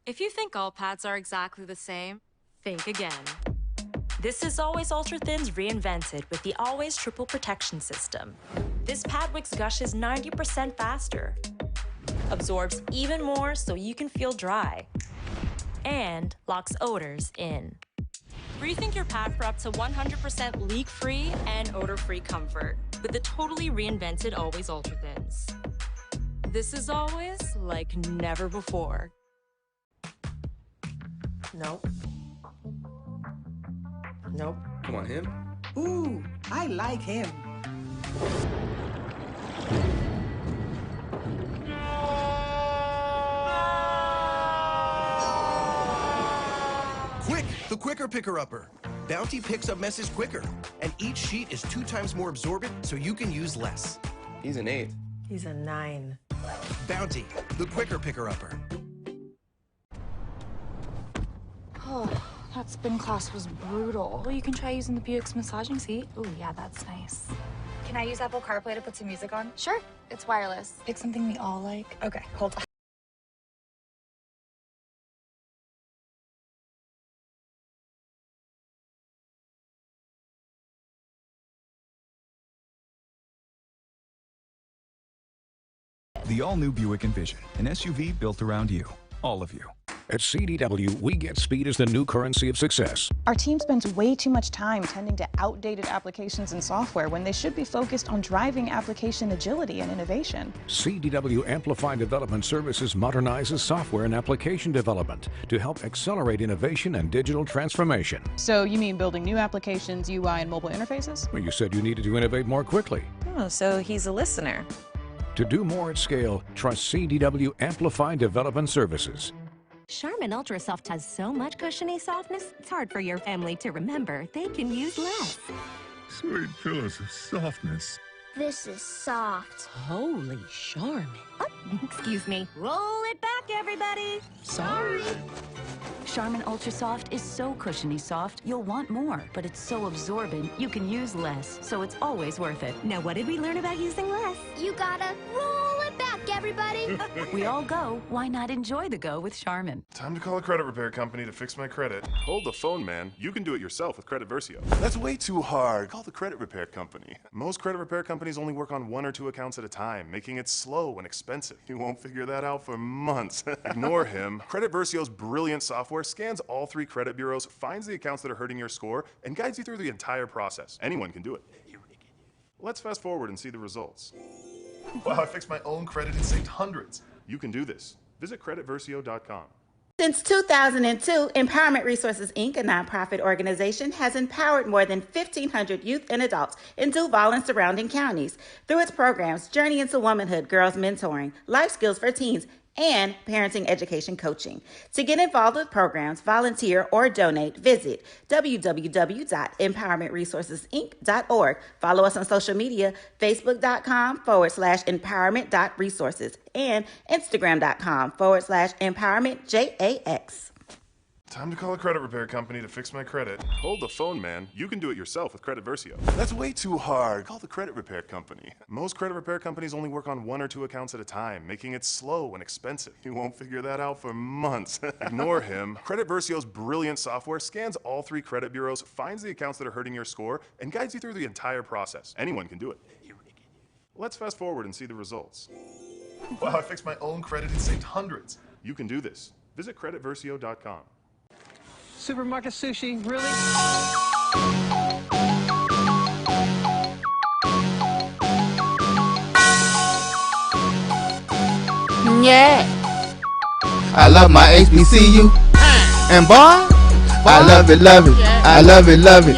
If you think all pads are exactly the same, think again. This is Always Ultra Thins reinvented with the Always Triple Protection System. This pad wicks gushes 90% faster, absorbs even more so you can feel dry, and locks odors in. Rethink your pad for up to 100% leak-free and odor-free comfort with the totally reinvented Always Ultra Thins. This is always like never before. Nope. Nope. Come on, him. Ooh, I like him. Quick, the quicker picker-upper. Bounty picks up messes quicker, and each sheet is 2 times more absorbent, so you can use less. He's an 8. He's a 9. Bounty, the quicker picker-upper. Oh, that spin class was brutal. Well, you can try using the Buick's massaging seat. Ooh, yeah, that's nice. Can I use Apple CarPlay to put some music on? Sure, it's wireless. Pick something we all like. Okay, hold on. The all-new Buick Envision, an SUV built around you, all of you. At CDW, we get speed as the new currency of success. Our team spends way too much time tending to outdated applications and software when they should be focused on driving application agility and innovation. CDW Amplified Development Services modernizes software and application development to help accelerate innovation and digital transformation. So you mean building new applications, UI, and mobile interfaces? Well, you said you needed to innovate more quickly. Oh, so he's a listener. To do more at scale, trust CDW Amplified Development Services. Charmin Ultra Soft has so much cushiony softness, it's hard for your family to remember they can use less. Sweet pillows of softness. This is soft. Holy Charmin. Oh, excuse me. Roll it back, everybody. Sorry. Charmin Ultra Soft is so cushiony soft, you'll want more. But it's so absorbent, you can use less. So it's always worth it. Now, what did we learn about using less? You gotta roll it back, everybody. We all go. Why not enjoy the go with Charmin? Time to call a credit repair company to fix my credit. Hold the phone, man. You can do it yourself with Credit Versio. That's way too hard. Call the credit repair company. Most credit repair companies only work on 1 or 2 accounts at a time, making it slow and expensive. You won't figure that out for months. Ignore him. Credit Versio's brilliant software scans all 3 credit bureaus, finds the accounts that are hurting your score, and guides you through the entire process. Anyone can do it. Let's fast forward and see the results. Wow, I fixed my own credit and saved hundreds. You can do this. Visit creditversio.com. Since 2002, Empowerment Resources, Inc., a nonprofit organization, has empowered more than 1,500 youth and adults in Duval and surrounding counties through its programs Journey into Womanhood, Girls Mentoring, Life Skills for Teens, and parenting education coaching. To get involved with programs, volunteer, or donate, visit www.empowermentresourcesinc.org. Follow us on social media, facebook.com/empowerment.resources and instagram.com/empowermentJAX. Time to call a credit repair company to fix my credit. Hold the phone, man. You can do it yourself with Credit Versio. That's way too hard. Call the credit repair company. Most credit repair companies only work on 1 or 2 accounts at a time, making it slow and expensive. You won't figure that out for months. Ignore him. Credit Versio's brilliant software scans all 3 credit bureaus, finds the accounts that are hurting your score, and guides you through the entire process. Anyone can do it. Let's fast forward and see the results. Wow, I fixed my own credit and saved hundreds. You can do this. Visit creditversio.com. Supermarket sushi, really? Yeah. I love my HBCU. And boy, I love it, love it. I love it, love it.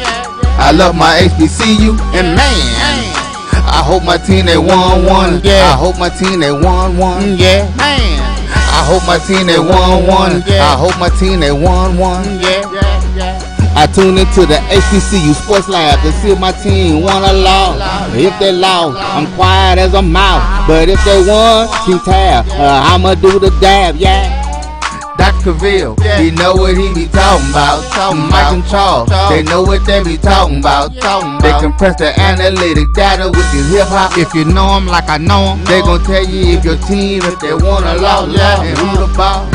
I love my HBCU. And man, I hope my team they won one. Yeah. I hope my team they won one. Yeah. Man. I hope my team they won one. I hope my team they won one. Yeah. I tune into the HBCU Sports Lab to see if my team won or lost. If they lost, I'm quiet as a mouse. But if they won, keep tab. I'ma do the dab, yeah. Dr. Cavil, he know what he be talking about. Mike and Charles, they know what they be talking about. They compress the analytic data with this hip hop. If you know them like I know them, they gon' tell you if your team, if they won or lost, and who the ball,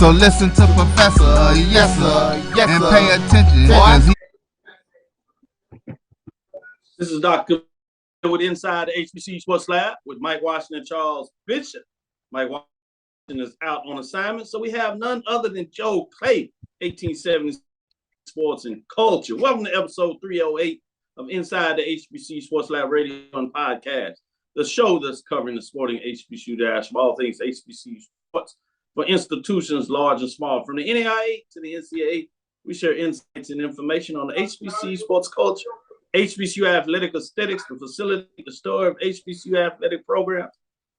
So listen to Professor, yes sir, yes and pay attention. This is Dr. with Inside the HBCU Sports Lab with Mike Washington and Charles Bishop. Mike Washington is out on assignment, so we have none other than Joe Clay, 1870 Sports and Culture. Welcome to episode 308 of Inside the HBCU Sports Lab Radio and Podcast, the show that's covering the sporting HBCU dash of all things HBCU sports for institutions large and small. From the NAIA to the NCAA, we share insights and information on the HBCU sports culture, HBCU athletic aesthetics, the facility, the story of HBCU athletic programs,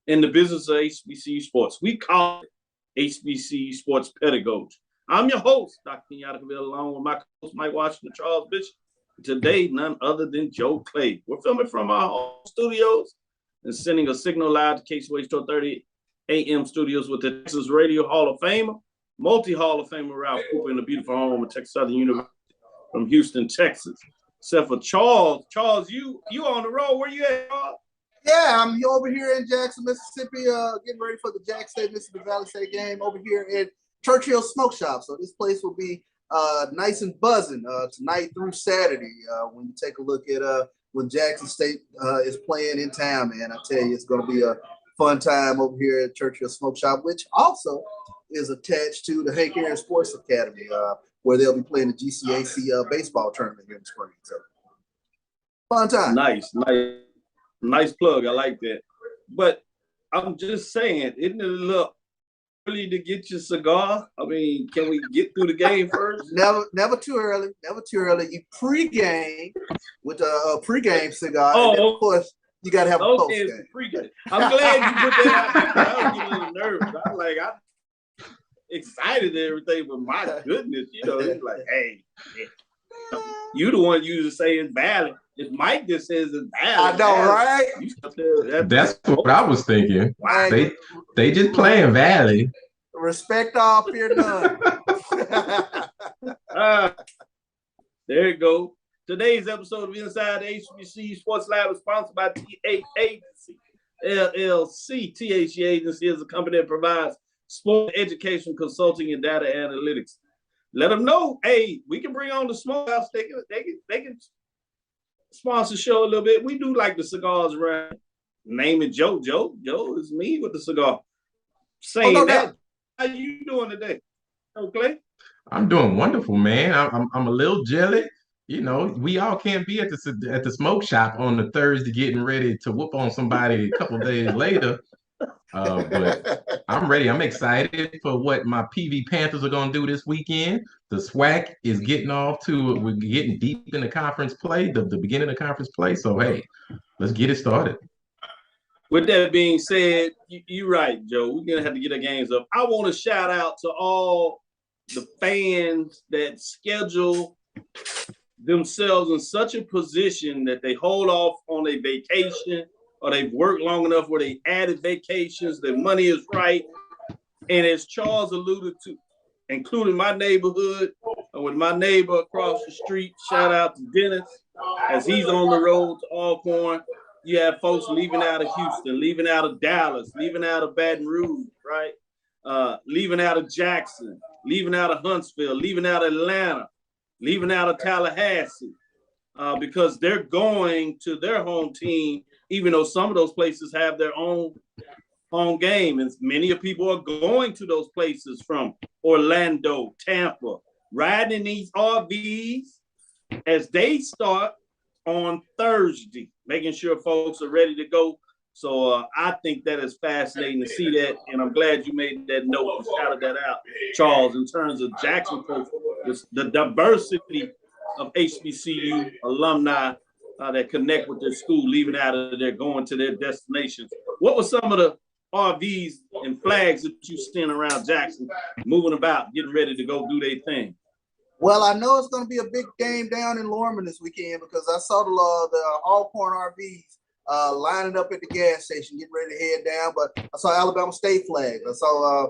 and the business of HBCU sports. We call it HBCU sports pedagogy. I'm your host, Dr. Kenyatta, along with my co-host, Mike Washington, Charles Bishop. Today, none other than Joe Clay. We're filming from our home studios and sending a signal live to KCWH 1230 AM studios with the Texas Radio Hall of Famer, multi-Hall of Famer Ralph Cooper in the beautiful home of Texas Southern University from Houston, Texas. Except for Charles. Charles, you on the road. Where you at, Charles? Yeah, I'm over here in Jackson, Mississippi, getting ready for the Jack State, Mississippi Valley State game over here at Churchill Smoke Shop. So this place will be nice and buzzing tonight through Saturday when you take a look at when Jackson State is playing in town, man. I tell you, it's going to be a fun time over here at Churchill Smoke Shop, which also is attached to the Hank Aaron Sports Academy, where they'll be playing the GCAC baseball tournament here in the spring. So fun time. Nice plug. I like that. But I'm just saying, isn't it a little early to get your cigar? I mean, can we get through the game first? Never too early. Never too early. You pregame with a pregame cigar. Oh, and then, of course, you got to have a postgame. Pregame. I'm glad you put that out there. I was getting a little nervous. I'm excited and everything, but my goodness, it's like, hey, you the one usually saying valid. If Mike just says it's valid, I know, right? That's what I was thinking. They just playing valid. Respect all, fear none. There you go. Today's episode of Inside the HBCU Sports Lab is sponsored by TA Agency, LLC. TA Agency is a company that provides sport education, consulting, and data analytics. Let them know, hey, we can bring on the smoke house. They can sponsor the show a little bit. We do like the cigars around. Name it Joe. Joe is me with the cigar. Saying that, how you doing today? Okay. I'm doing wonderful, man. I'm a little jelly. We all can't be at the smoke shop on the Thursday getting ready to whoop on somebody a couple days later. But I'm ready. I'm excited for what my PV Panthers are going to do this weekend. The SWAC is getting we're getting deep in the conference play, the beginning of conference play. So, hey, let's get it started. With that being said, you're right, Joe. We're going to have to get our games up. I want to shout out to all the fans that schedule themselves in such a position that they hold off on a vacation, or they've worked long enough where they added vacations, their money is right. And as Charles alluded to, including my neighborhood, with my neighbor across the street, shout out to Dennis, as he's on the road to Alcorn. You have folks leaving out of Houston, leaving out of Dallas, leaving out of Baton Rouge, right? Leaving out of Jackson, leaving out of Huntsville, leaving out of Atlanta, leaving out of Tallahassee, because they're going to their home team, even though some of those places have their own home game. And many of people are going to those places from Orlando, Tampa, riding in these RVs as they start on Thursday, making sure folks are ready to go. So I think that is fascinating to see that. And I'm glad you made that note and shouted that out, Charles, in terms of Jackson, the diversity of HBCU alumni that connect with their school, leaving out of there, going to their destinations. What were some of the RVs and flags that you seen around Jackson, moving about, getting ready to go do their thing? Well, I know it's going to be a big game down in Lorman this weekend because I saw the Alcorn RVs lining up at the gas station, getting ready to head down. But I saw Alabama State flags. I saw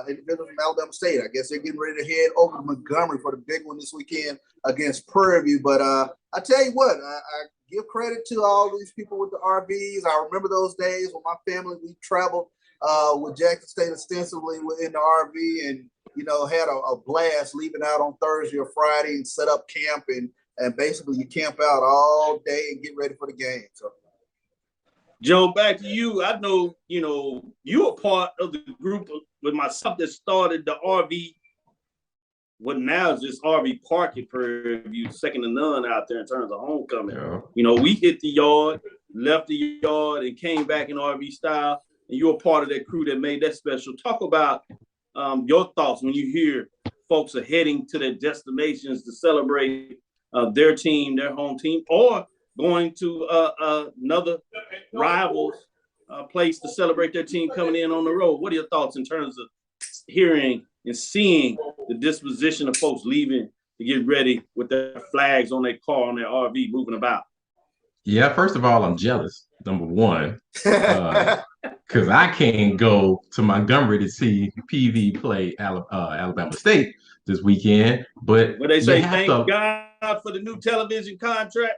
individuals from Alabama State. I guess they're getting ready to head over to Montgomery for the big one this weekend against Prairie View. But I tell you what, I give credit to all these people with the RVs. I remember those days when my family, we traveled with Jackson State extensively in the RV, and had a blast leaving out on Thursday or Friday and set up camp, and basically you camp out all day and get ready for the game. So, Joe, back to you. I know you were part of the group with myself that started the RV. What now is just RV Park at Prairie View, second to none out there in terms of homecoming. Yeah. We hit the yard, left the yard, and came back in RV style. And you were part of that crew that made that special. Talk about your thoughts when you hear folks are heading to their destinations to celebrate their team, their home team, or going to another rival's place to celebrate their team coming in on the road. What are your thoughts in terms of hearing and seeing the disposition of folks leaving to get ready with their flags on their car, on their RV, moving about? Yeah, first of all, I'm jealous, number one, because I can't go to Montgomery to see PV play Alabama State this weekend. But they say, thank God for the new television contract.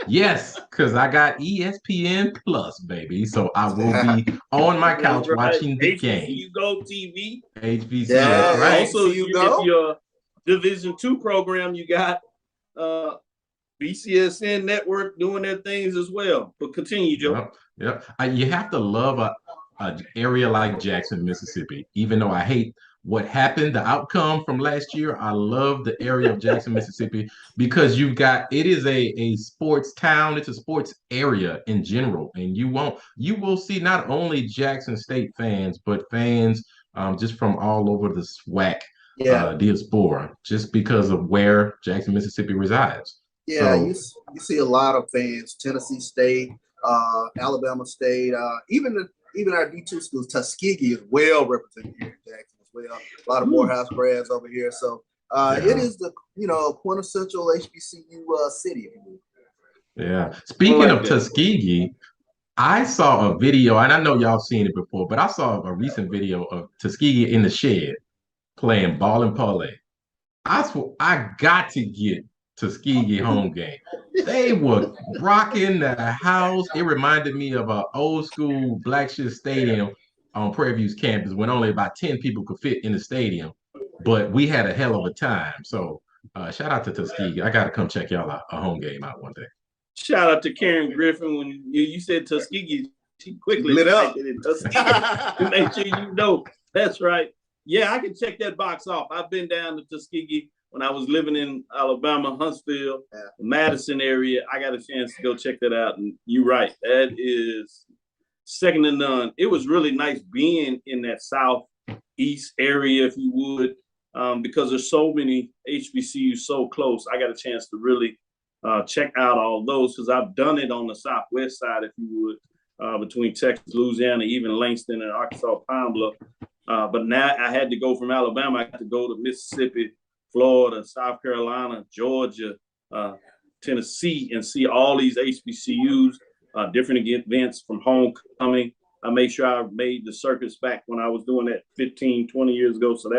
Yes, because I got ESPN Plus, baby. So I will be on my couch watching the game. HBCU Go TV. HBCU, yeah, right. Also, if your Division II program, you got BCSN Network doing their things as well. But continue, Joe. Yeah. You have to love an area like Jackson, Mississippi. Even though I hate what happened, the outcome from last year, I love the area of Jackson, Mississippi, because it is a sports town. It's a sports area in general. And you will see not only Jackson State fans, but fans just from all over the SWAC diaspora, just because of where Jackson, Mississippi resides. Yeah, you see a lot of fans, Tennessee State, Alabama State, even our D2 schools. Tuskegee is well represented here in Jackson as well. A lot of Morehouse grads over here. So it is the quintessential HBCU city. Yeah. Speaking of Tuskegee, I saw a video, and I know y'all seen it before, but I saw a recent video of Tuskegee in the shed playing ball and parlay. I got to get Tuskegee home game. They were rocking the house. It reminded me of an old school Blackshear Stadium on Prairie View's campus when only about 10 people could fit in the stadium. But we had a hell of a time. So shout out to Tuskegee. I got to come check y'all a home game out one day. Shout out to Karen Griffin. When you said Tuskegee, she quickly lit up. Tuskegee. Make sure you know. That's right. Yeah, I can check that box off. I've been down to Tuskegee when I was living in Alabama, Huntsville, Madison area. I got a chance to go check that out. And you're right. That is second to none. It was really nice being in that southeast area, if you would, because there's so many HBCUs so close. I got a chance to really check out all those because I've done it on the southwest side, if you would, between Texas, Louisiana, even Langston and Arkansas, Pine Bluff. But now I had to go from Alabama. I had to go to Mississippi, Florida, South Carolina, Georgia, Tennessee, and see all these HBCUs, different events from homecoming. I made sure I made the circuits back when I was doing that 15, 20 years ago. So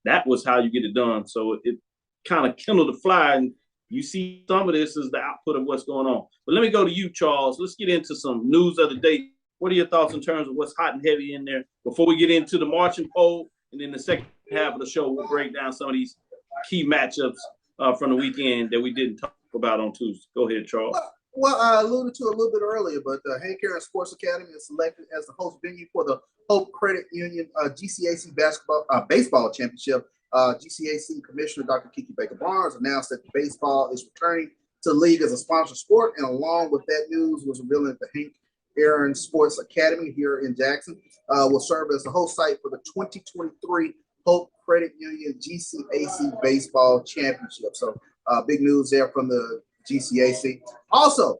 that was how you get it done. So it kind of kindled the fire. And you see some of this is the output of what's going on. But let me go to you, Charles. Let's get into some news of the day. What are your thoughts in terms of what's hot and heavy in there before we get into the marching poll? And then the second half of the show, we'll break down some of these key matchups from the weekend that we didn't talk about on Tuesday. Go ahead, Charles. Well, I alluded to it a little bit earlier, but Hank Aaron Sports Academy is selected as the host venue for the Hope Credit Union GCAC baseball championship. GCAC Commissioner Dr. Kiki Baker-Barnes announced that baseball is returning to the league as a sponsored sport, and along with that news was revealing that the Hank Aaron Sports Academy here in Jackson will serve as the host site for the 2023 Hope Credit Union GCAC Baseball Championship. So big news there from the GCAC. Also,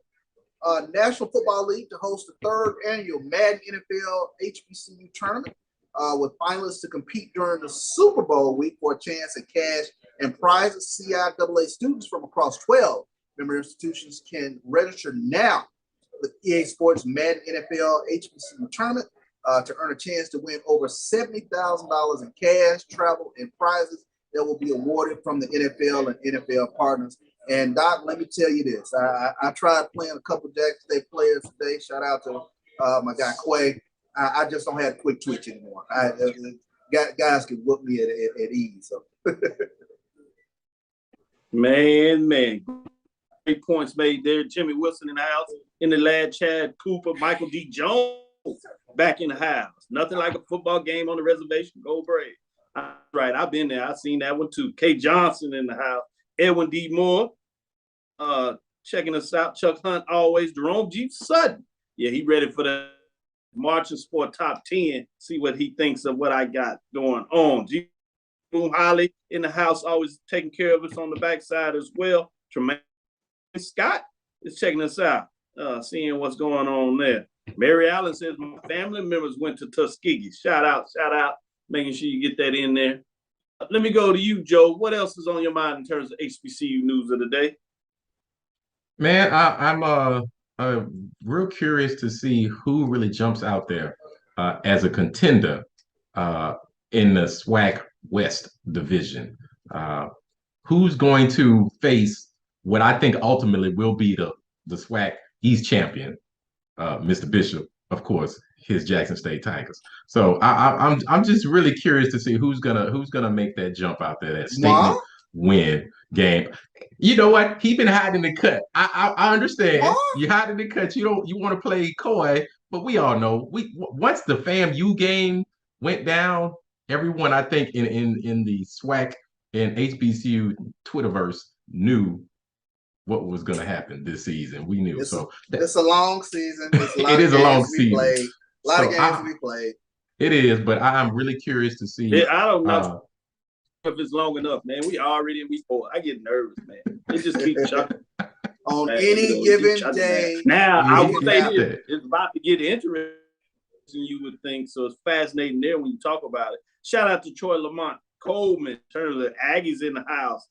National Football League to host the third annual Madden NFL HBCU tournament with finalists to compete during the Super Bowl week for a chance at cash and prizes. CIAA students from across 12 member institutions can register now with EA Sports Madden NFL HBCU tournament to earn a chance to win over $70,000 in cash, travel, and prizes that will be awarded from the NFL and NFL partners. And Doc, let me tell you this. I tried playing a couple of Jackson State players today. Shout out to my guy Quay. I just don't have quick twitch anymore. Guys can whoop me at ease. So. Man. Great points made there. Jimmy Wilson in the house. In the lad, Chad Cooper, Michael D. Jones back in the house. Nothing like a football game on the reservation. Go Braves. Right, I've been there. I've seen that one too. Kay Johnson in the house. Edwin D. Moore checking us out. Chuck Hunt always. Jerome G. Sutton. Yeah, he ready for the Marching Sport Top 10. See what he thinks of what I got going on. G. Boom Holly in the house, always taking care of us on the backside as well. Tremaine Scott is checking us out, seeing what's going on there. Mary Allen says, my family members went to Tuskegee. Shout out, making sure you get that in there. Let me go to you, Joe. What else is on your mind in terms of HBCU news of the day? Man, I'm real curious to see who really jumps out there as a contender in the SWAC West division. Who's going to face what I think ultimately will be the SWAC East champion, Mr. Bishop, of course, his Jackson State Tigers. So I'm just really curious to see who's gonna make that jump out there, that statement win game. You know what? He been hiding the cut. I understand. You hiding the cut. You want to play coy, but we all know once the FAMU game went down, everyone I think in the SWAC and HBCU Twitterverse knew what was going to happen this season. We knew. It's a long season. It is a long season. A lot of games to be played. It is, but I'm really curious to see. Yeah, I don't know if it's long enough, man. We already in week 4. I get nervous, man. It just keeps chucking. On any given day. Now, I will say this. It's about to get interesting, you would think. So it's fascinating there when you talk about it. Shout out to Troy Lamont Coleman, in terms of the Aggies in the house.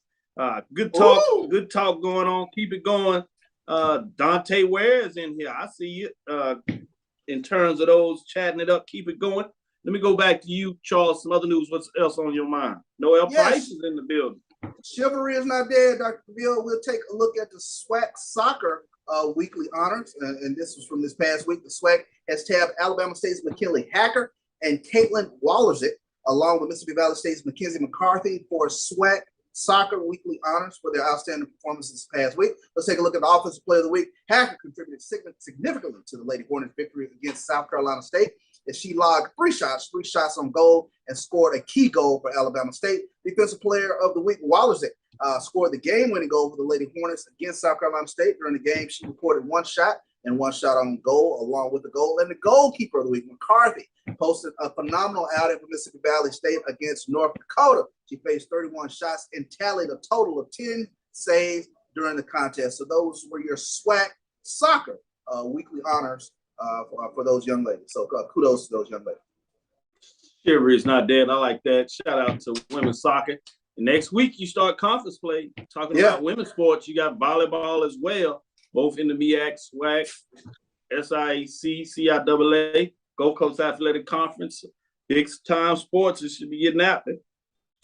Good talk. Ooh. Good talk going on. Keep it going. Dante Ware is in here. I see it. In terms of those chatting it up, keep it going. Let me go back to you, Charles. Some other news. What's else on your mind? Noel Price is in the building. Chivalry is not dead, Dr. Cavil. We'll take a look at the SWAC soccer weekly honors. And this was from this past week. The SWAC has tabbed Alabama State's McKinley Hacker and Caitlin Wallerzik, along with Mississippi Valley State's Mackenzie McCarthy, for SWAC soccer weekly honors for their outstanding performances this past week. Let's take a look at the offensive player of the week. Hacker contributed significantly to the Lady Hornets' victory against South Carolina State as she logged 3 shots on goal, and scored a key goal for Alabama State. Defensive player of the week, Wallerzik, scored the game-winning goal for the Lady Hornets against South Carolina State. During the game, she recorded 1 shot and 1 shot on goal, along with the goal. And the goalkeeper of the week, McCarthy, posted a phenomenal outing for Mississippi Valley State against North Dakota. She faced 31 shots and tallied a total of 10 saves during the contest. So those were your SWAC soccer weekly honors for those young ladies. So kudos to those young ladies. Chivalry is not dead. I like that. Shout out to women's soccer. And next week, you start conference play. Talking about women's sports, you got volleyball as well, both in the MEAC, SWAC, SIAC, CIAA, Gold Coast Athletic Conference. Big time sports. It should be getting out there.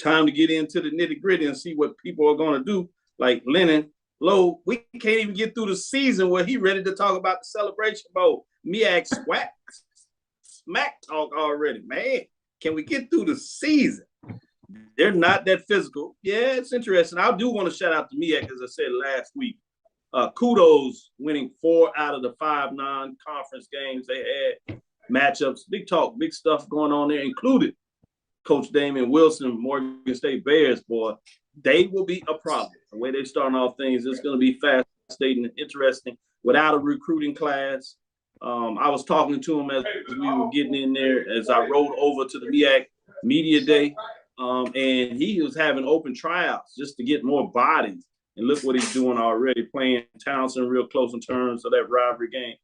Time to get into the nitty gritty and see what people are going to do. Like Lennon Lowe, we can't even get through the season where he ready to talk about the Celebration Bowl. MEAC, SWAC, smack talk already, man. Can we get through the season? They're not that physical. Yeah, it's interesting. I do want to shout out to MEAC, as I said last week. Kudos winning 4 out of the 5 non-conference games they had. Matchups, big talk, big stuff going on there, included Coach Damian Wilson, Morgan State Bears, boy. They will be a problem. The way they're starting off things, it's going to be fascinating and interesting without a recruiting class. I was talking to him as we were getting in there, as I rode over to the MEAC Media Day, and he was having open tryouts just to get more bodies. And look what he's doing already, playing Townsend real close in terms of that rivalry game.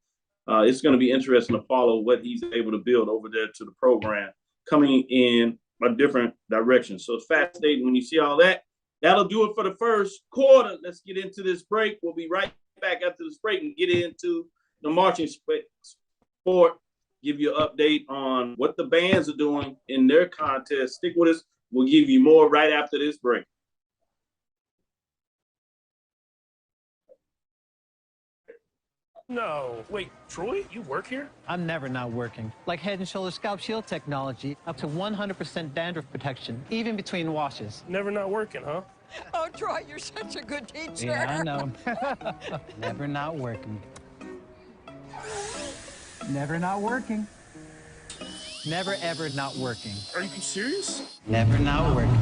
It's going to be interesting to follow what he's able to build over there to the program, coming in a different direction. So it's fascinating when you see all that. That'll do it for the first quarter. Let's get into this break. We'll be right back after this break and get into the marching sport, give you an update on what the bands are doing in their contest. Stick with us. We'll give you more right after this break. No. Wait, Troy, you work here? I'm never not working. Like Head & Shoulders Scalp Shield technology, up to 100% dandruff protection, even between washes. Never not working, huh? Oh, Troy, you're such a good teacher. Yeah, I know. Never not working. Never not working. Never ever not working. Are you serious? Never not working.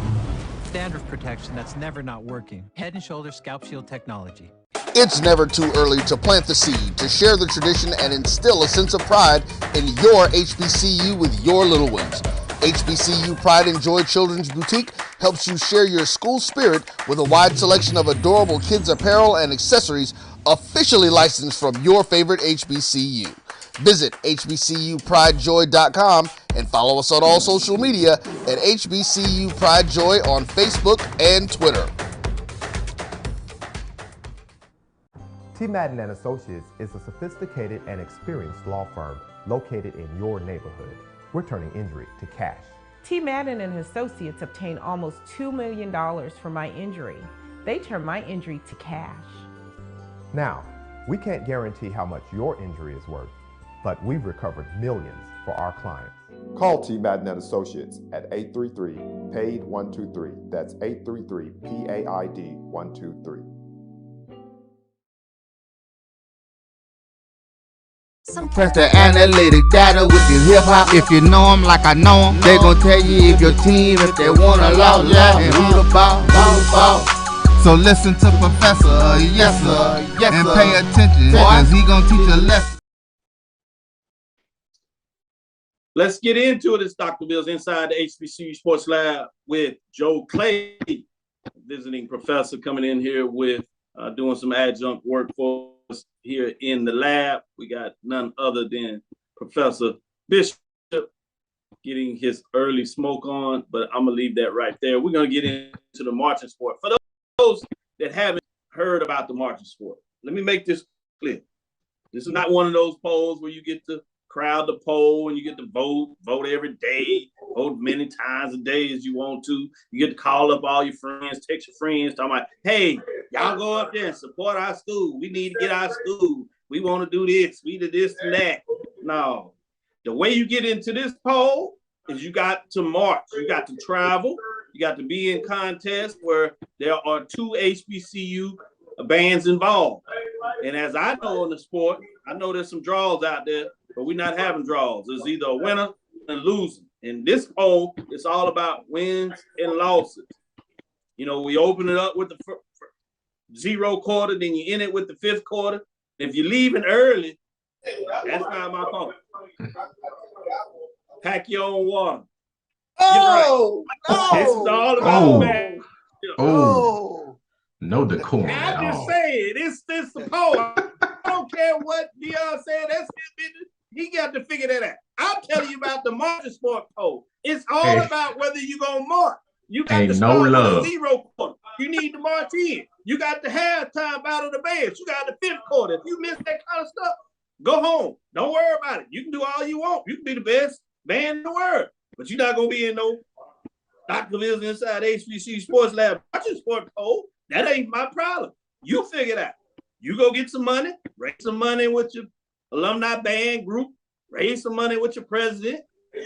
Dandruff protection that's never not working. Head & Shoulders Scalp Shield technology. It's never too early to plant the seed, to share the tradition, and instill a sense of pride in your HBCU with your little ones. HBCU Pride and Joy Children's Boutique helps you share your school spirit with a wide selection of adorable kids apparel and accessories officially licensed from your favorite HBCU. Visit hbcupridejoy.com and follow us on all social media at HBCU Pride Joy on Facebook and Twitter. T. Madden and Associates is a sophisticated and experienced law firm located in your neighborhood. We're turning injury to cash. T. Madden and Associates obtained almost $2 million for my injury. They turned my injury to cash. Now, we can't guarantee how much your injury is worth, but we've recovered millions for our clients. Call T. Madden and Associates at 833-PAID-123. That's 833-PAID-123. Press the analytic data with the hip hop. If you know them like I know them, they gon' tell you if your team, if they wanna lose, yeah, and who the ball. So listen to Professor, yes sir, and pay attention, cause he gon' teach a lesson. Let's get into it. It's Dr. Bill's Inside the HBCU Sports Lab with Joe Clay, visiting professor, coming in here with doing some adjunct work for us here in the lab. We got none other than Professor Bishop getting his early smoke on, but I'm gonna leave that right there. We're gonna get into the marching sport. For those that haven't heard about the marching sport, let me make this clear. This is not one of those polls where you get to crowd the poll and you get to vote every day, vote many times a day as you want to. You get to call up all your friends, text your friends, talking about, hey, y'all go up there and support our school. We need to get our school. We want to do this. We do this and that. No. The way you get into this poll is you got to march. You got to travel. You got to be in contests where there are 2 HBCU bands involved. And as I know in the sport, I know there's some draws out there, but we're not having draws. It's either a winner and losing. In this poll, it's all about wins and losses. You know, we open it up with the 0 quarter, then you end it with the 5th quarter. If you're leaving early, that's not my fault. Pack your own water. Oh, right. This is all about back. No decorum at I'm just all. saying, this the poll. I don't care what Dion said. That's his business. He got to figure that out. I'm telling you about the marching sport poll. It's all about whether you're going to march. You got to start with a 0 quarter. You need to march in. You got the halftime battle of the bands. You got the 5th quarter. If you miss that kind of stuff, go home. Don't worry about it. You can do all you want. You can be the best band in the world, but you're not going to be in no Dr. Bill's Inside HBCU Sports Lab marching sport poll. That ain't my problem. You figure it out. You go get some money, raise some money with your alumni band group, raise some money with your president,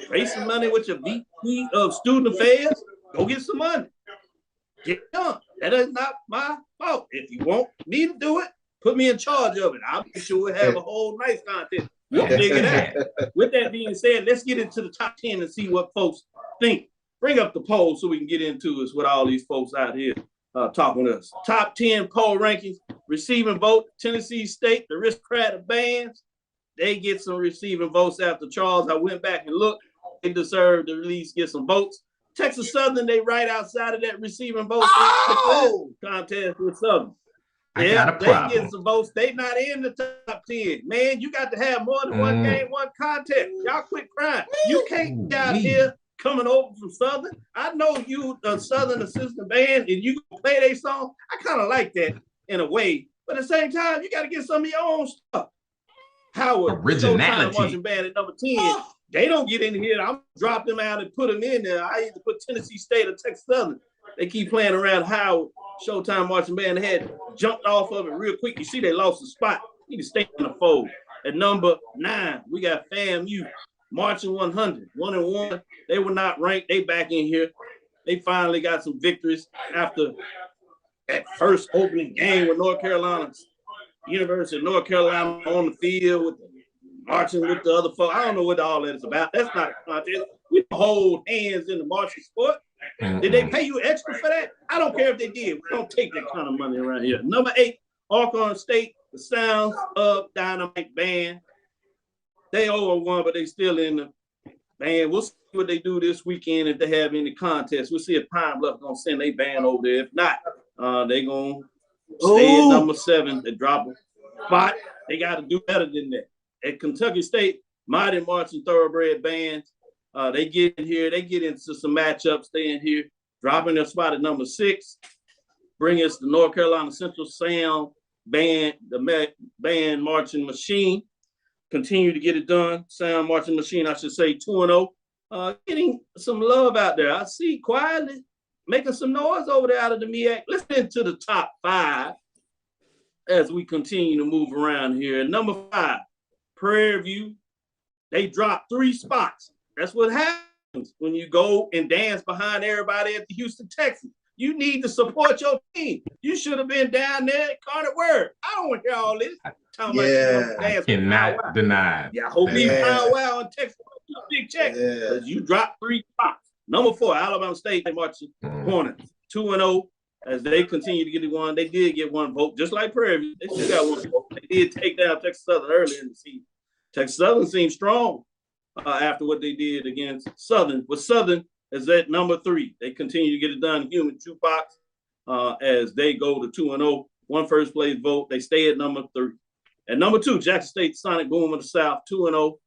raise some money with your VP of student affairs. Go get some money. Get it done. That is not my fault. If you want me to do it, put me in charge of it. I'll be sure we'll have a whole nice contest. We'll figure it out. With that being said, let's get into the top 10 and see what folks think. Bring up the poll so we can get into this with all these folks out here talking to us. Top 10 poll rankings, receiving vote, Tennessee State, the aristocratic bands. They get some receiving votes after Charles. I went back and looked. They deserve to at least get some votes. Texas Southern, they right outside of that receiving vote contest with Southern. I got a problem. They get some votes. They not in the top 10. Man, you got to have more than one game, one contest. Y'all quit crying. You can't be out here coming over from Southern. I know you a Southern assistant band and you play their song. I kind of like that in a way. But at the same time, you got to get some of your own stuff. Howard, Showtime marching band at number 10. They don't get in here. I'm drop them out and put them in there. I either put Tennessee State or Texas Southern. They keep playing around Howard, Showtime marching band. They had jumped off of it real quick. You see they lost the spot Need to stay in the fold. At number 9, we got FAMU marching 100, 1-1. They were not ranked. They back in here. They finally got some victories after that first opening game with North Carolina, University of North Carolina on the field with marching with the other folks. I don't know what all that is about. That's not a contest. We hold hands in the marching sport. Did they pay you extra for that? I don't care if they did. We don't take that kind of money around here. Number 8, Arkansas State, the Sounds of Dynamite Band. They 0-1, but they still in the band. We'll see what they do this weekend if they have any contests. We'll see if Pine Bluff gonna send their band over there. If not, they gonna stay at number 7. They drop a spot. They got to do better than that. At Kentucky State, Mighty Marching Thoroughbred Bands. They get in here. They get into some matchups. They in here, dropping their spot at number 6. Bring us the North Carolina Central Sound Band, the band marching machine. Continue to get it done. Sound marching machine, I should say, 2-0. Getting some love out there. I see quietly making some noise over there out of the MEAC. Let's get into the top 5 as we continue to move around here. Number 5, Prairie View. They dropped 3 spots. That's what happens when you go and dance behind everybody at the Houston Texans. You need to support your team. You should have been down there at Carter Word. I don't want to hear all this. I cannot deny. Yeah, I hope these Power Wow and Texas a big check because you dropped 3 spots. Number 4, Alabama State. They marching Hornets 2-0 as they continue to get it one. They did get 1 vote, just like Prairie View. They still got 1 vote. They did take down Texas Southern early in the season. Texas Southern seemed strong after what they did against Southern. But Southern is at number 3. They continue to get it done. Human Jukebox as they go to 2-0. 1 first place vote. They stay at number 3. At number 2, Jackson State Sonic Boom of the South 2-0.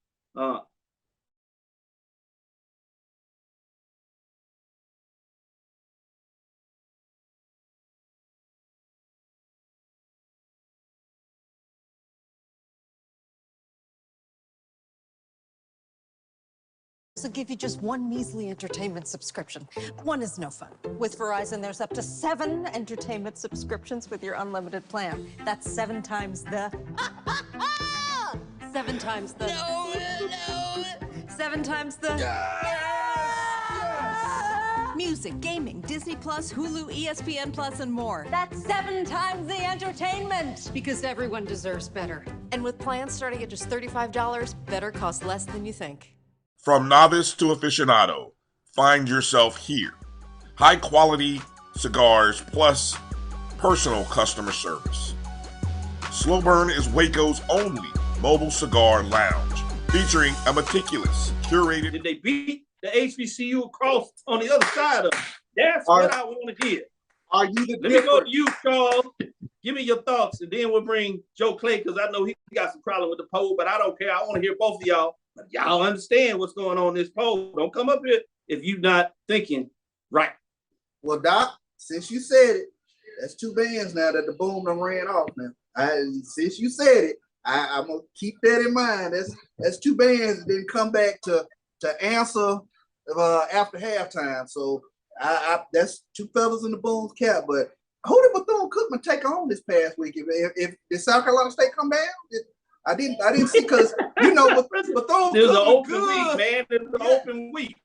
Will give you just 1 measly entertainment subscription. 1 is no fun. With Verizon, there's up to 7 entertainment subscriptions with your unlimited plan. That's 7 times the... 7 times the... No. 7 times the... Music, gaming, Disney Plus, Hulu, ESPN Plus, and more. That's 7 times the entertainment. Because everyone deserves better. And with plans starting at just $35, better costs less than you think. From novice to aficionado, find yourself here. High quality cigars plus personal customer service. Slow Burn is Waco's only mobile cigar lounge, featuring a meticulous, curated... Did they beat the HBCU across on the other side of it? That's what I want to hear. Are you the Let me go to you, Charles. Give me your thoughts, and then we'll bring Joe Clay, because I know he got some problem with the poll, but I don't care. I want to hear both of y'all. But y'all understand what's going on in this poll. Don't come up here if you're not thinking right. Well, Doc, since you said it, that's 2 bands now that the boom done ran off now. Since you said it, I'm gonna keep that in mind. That's 2 bands that didn't come back to answer after halftime. So that's 2 feathers in the boom's cap. But who did Bethune-Cookman take on this past week? If did South Carolina State come down? I didn't see, because Bethune-Cookman. It was an open week, man. It was an open week.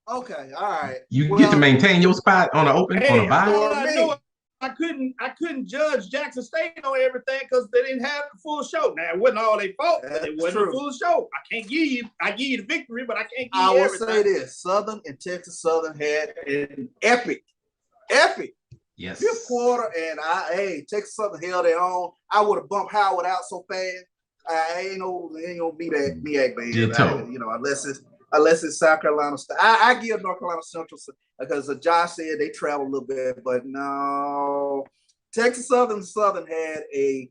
Okay, all right. You get to maintain your spot on an open on a bye. I couldn't judge Jackson State on everything because they didn't have the full show. Now it wasn't all their fault. It wasn't a full show. I give you the victory, but I can't give you everything. I will say this: Southern and Texas Southern had an epic. Yes. 5th quarter, and Texas Southern held their own. I would have bumped Howard out so fast. I ain't gonna be that MEAC band. Unless it's South Carolina State. I give North Carolina Central because Josh said they travel a little bit, but no. Texas Southern had a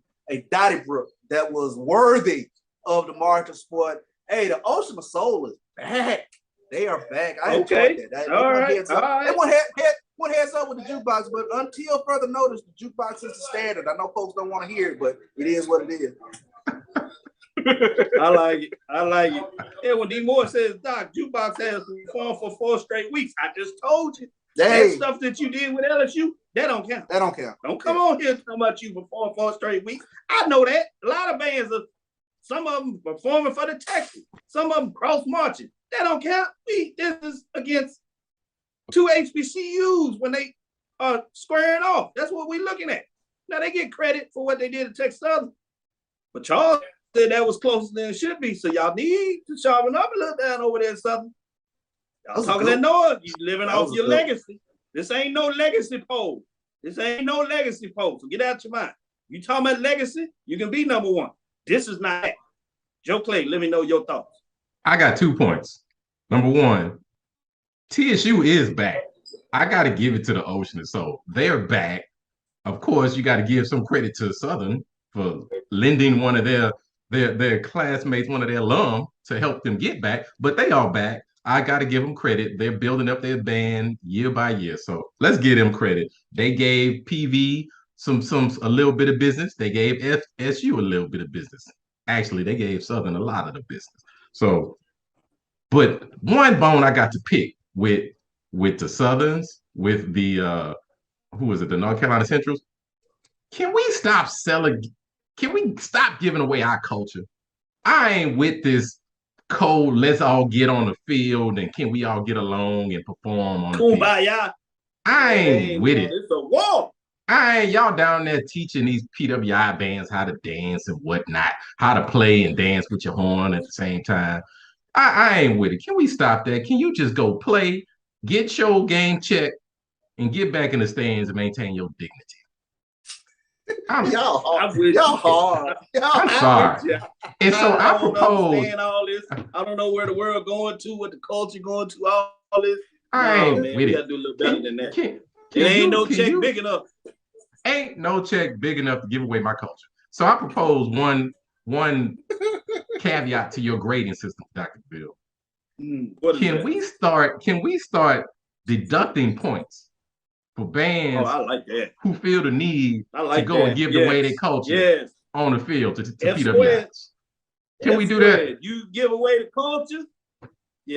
Donnybrook that was worthy of the march of sport. Hey, the Ocean of Soul is back. They are back. I enjoyed that. All right. One heads up with the jukebox, but until further notice, the jukebox is the standard. I know folks don't want to hear it, but it is what it is. I like it. Yeah, when D. Moore says, Doc, jukebox has performed for 4 straight weeks. I just told you. That stuff that you did with LSU, that don't count. That don't count. Don't come on here talking about you for 4 straight weeks. I know that. A lot of bands are, some of them performing for the Texans, some of them cross marching. That don't count. This is against 2 HBCUs when they are squaring off. That's what we're looking at. Now they get credit for what they did at Texas Southern, but Charles said that was closer than it should be. So y'all need to sharpen up a little down over there at Southern. Y'all talking that noise. You living off your legacy. This ain't no legacy poll. This ain't no legacy poll. So get out your mind. You talking about legacy, you can be number one. This is not that. Joe Clay, let me know your thoughts. I got 2 points. Number one, TSU is back. I got to give it to the Ocean and Soul. They're back. Of course, you got to give some credit to Southern for lending one of their classmates, one of their alum, to help them get back. But they are back. I got to give them credit. They're building up their band year by year. So let's give them credit. They gave PV a little bit of business. They gave FSU a little bit of business. Actually, they gave Southern a lot of the business. So, but one bone I got to pick with the Southerns, with the who is it, the North Carolina Centrals? Can we stop giving away our culture? I ain't with this cold, let's all get on the field and can we all get along and perform on the field. Kumbaya. I ain't with it. It's a war. Y'all down there teaching these PWI bands how to dance and whatnot, how to play and dance with your horn at the same time. I ain't with it. Can we stop that? Can you just go play, get your game checked, and get back in the stands and maintain your dignity? Y'all hard. I'm sorry. And so I propose. All this. I don't know where the world going to, what the culture going to, all this. I ain't man, with we it. gotta do a little better than that. Ain't no check big enough. Ain't no check big enough to give away my culture. So I propose one caveat to your grading system, Dr. Bill. Can we start deducting points for bands who feel the need to go and give away their culture on the field to PWIs? Can we do that? You give away the culture,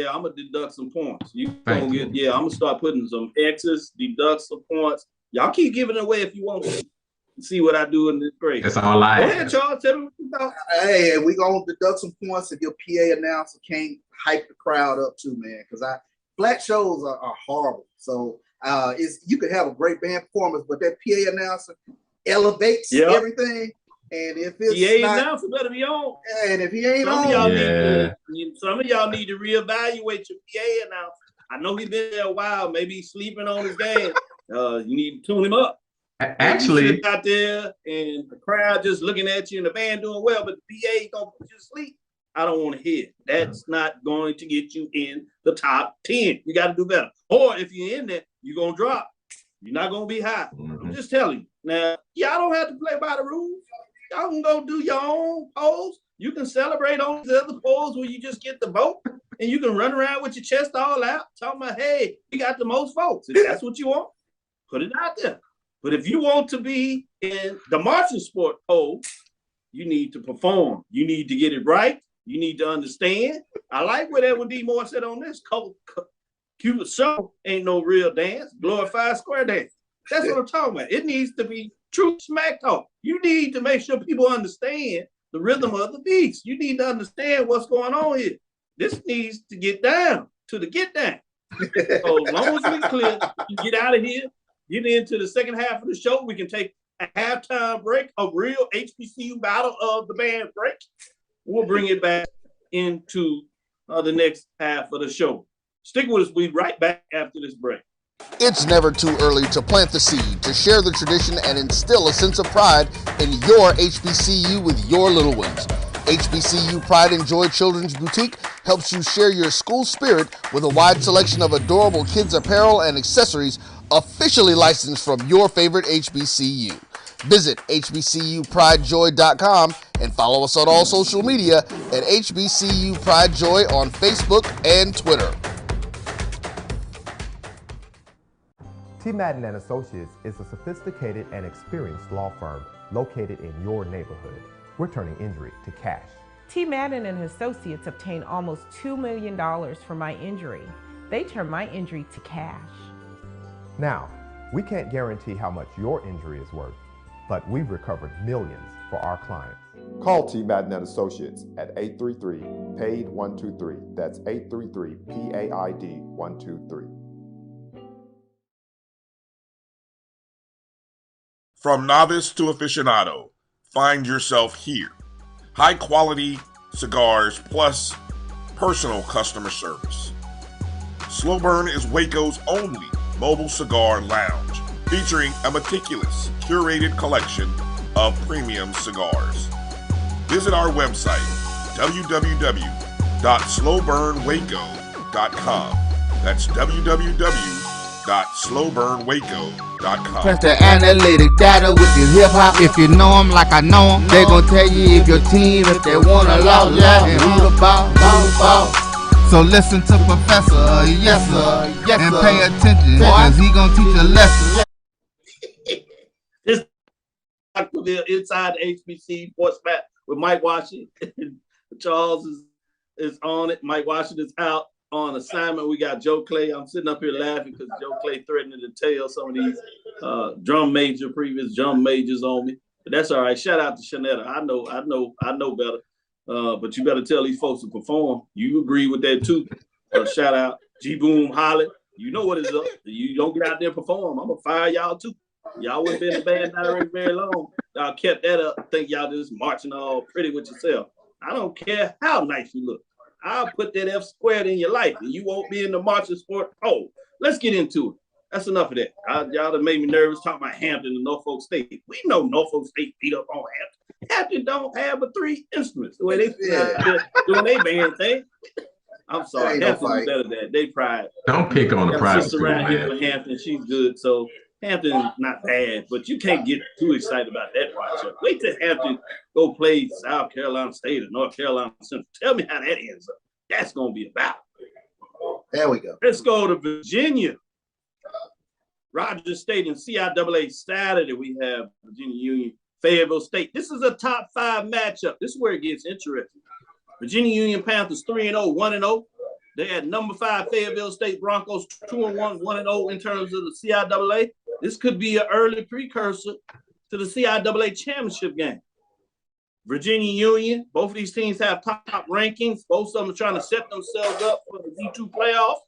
I'm gonna deduct some points. I'm gonna start putting some X's, deduct some points. Y'all keep giving it away if you want to. See what I do in this grade. That's all I Go ask. ahead, Charles. Tell me what you thought. Hey, we gonna deduct some points if your PA announcer can't hype the crowd up too, man. Because black shows are horrible. So you could have a great band performance, but that PA announcer elevates everything. And if it's PA announcer better be on. And if he ain't some on, of y'all need to reevaluate your PA announcer. I know he's been there a while. Maybe he's sleeping on his game. You need to tune him up. Actually, you out there and the crowd just looking at you and the band doing well, but the PA gonna put you to sleep. I don't want to hear it. That's not going to get you in the top 10. You got to do better. Or if you're in there, you're gonna drop. You're not gonna be high. I'm just telling you. Now, y'all don't have to play by the rules. Y'all can go do your own polls. You can celebrate on the other polls where you just get the vote, and you can run around with your chest all out, talking about, hey, we got the most votes. If that's what you want, put it out there. But if you want to be in the marching sport poll, you need to perform. You need to get it right. You need to understand. I like what Edwin D. Moore said on this. Cupid show ain't no real dance. Glorified square dance. That's what I'm talking about. It needs to be true smack talk. You need to make sure people understand the rhythm of the beats. You need to understand what's going on here. This needs to get down to the get down. So as long as we clear, you get out of here. Get into the second half of the show. We can take a halftime break, a real HBCU battle of the band break. We'll bring it back into the next half of the show. Stick with us. We'll be right back after this break. It's never too early to plant the seed, to share the tradition, and instill a sense of pride in your HBCU with your little ones. HBCU Pride and Joy Children's Boutique helps you share your school spirit with a wide selection of adorable kids' apparel and accessories officially licensed from your favorite HBCU. Visit hbcupridejoy.com and follow us on all social media at HBCU Pride Joy on Facebook and Twitter. T. Madden and Associates is a sophisticated and experienced law firm located in your neighborhood. We're turning injury to cash. T. Madden and Associates obtained almost $2 million for my injury. They turned my injury to cash. Now, we can't guarantee how much your injury is worth, but we've recovered millions for our clients. Call T. Madden Associates at 833-PAID-123. That's 833-PAID-123. From novice to aficionado, find yourself here. High quality cigars plus personal customer service. Slow Burn is Waco's only mobile cigar lounge, featuring a meticulous, curated collection of premium cigars. Visit our website, www.slowburnwaco.com. That's www.slowburnwaco.com. Press the analytic data with your hip hop. If you know them like I know them, they gon' tell you if your team, if they wanna lose, and who the ball. So listen to Professor, yes sir, and pay attention, cause he gon' teach a lesson. This Cavil inside the HBCU sports bat with Mike Washington. Charles is on it. Mike Washington is out on assignment. We got Joe Clay. I'm sitting up here laughing because Joe Clay threatening to tell some of these previous drum majors on me. But that's all right. Shout out to Kenyatta. I know better. But you better tell these folks to perform. You agree with that too. Shout out G-Boom Holly. You know what is up. You don't get out there and perform, I'm gonna fire y'all too. Y'all wouldn't be in the band director very long. Y'all kept that up. I think y'all just marching all pretty with yourself. I don't care how nice you look. I'll put that F squared in your life and you won't be in the marching sport. Oh, let's get into it. That's enough of that. Y'all done made me nervous talking about Hampton and Norfolk State. We know Norfolk State beat up on Hampton. Hampton don't have but 3 instruments the way they doing their band thing. I'm sorry. Hampton is better than that. They pride. Don't pick on the private school, around man. here for Hampton. She's good. So Hampton's not bad, but you can't get too excited about that matchup. Wait till Hampton go play South Carolina State or North Carolina Central. Tell me how that ends up. That's going to be about. There we go. Let's go to Virginia. Rogers State and CIAA Saturday. We have Virginia Union, Fayetteville State. This is a top 5 matchup. This is where it gets interesting. Virginia Union Panthers 3-0, 1-0. They had number 5 Fayetteville State Broncos 2-1, 1-0 in terms of the CIAA. This could be an early precursor to the CIAA championship game. Virginia Union, both of these teams have top rankings. Both of them are trying to set themselves up for the D2 playoff.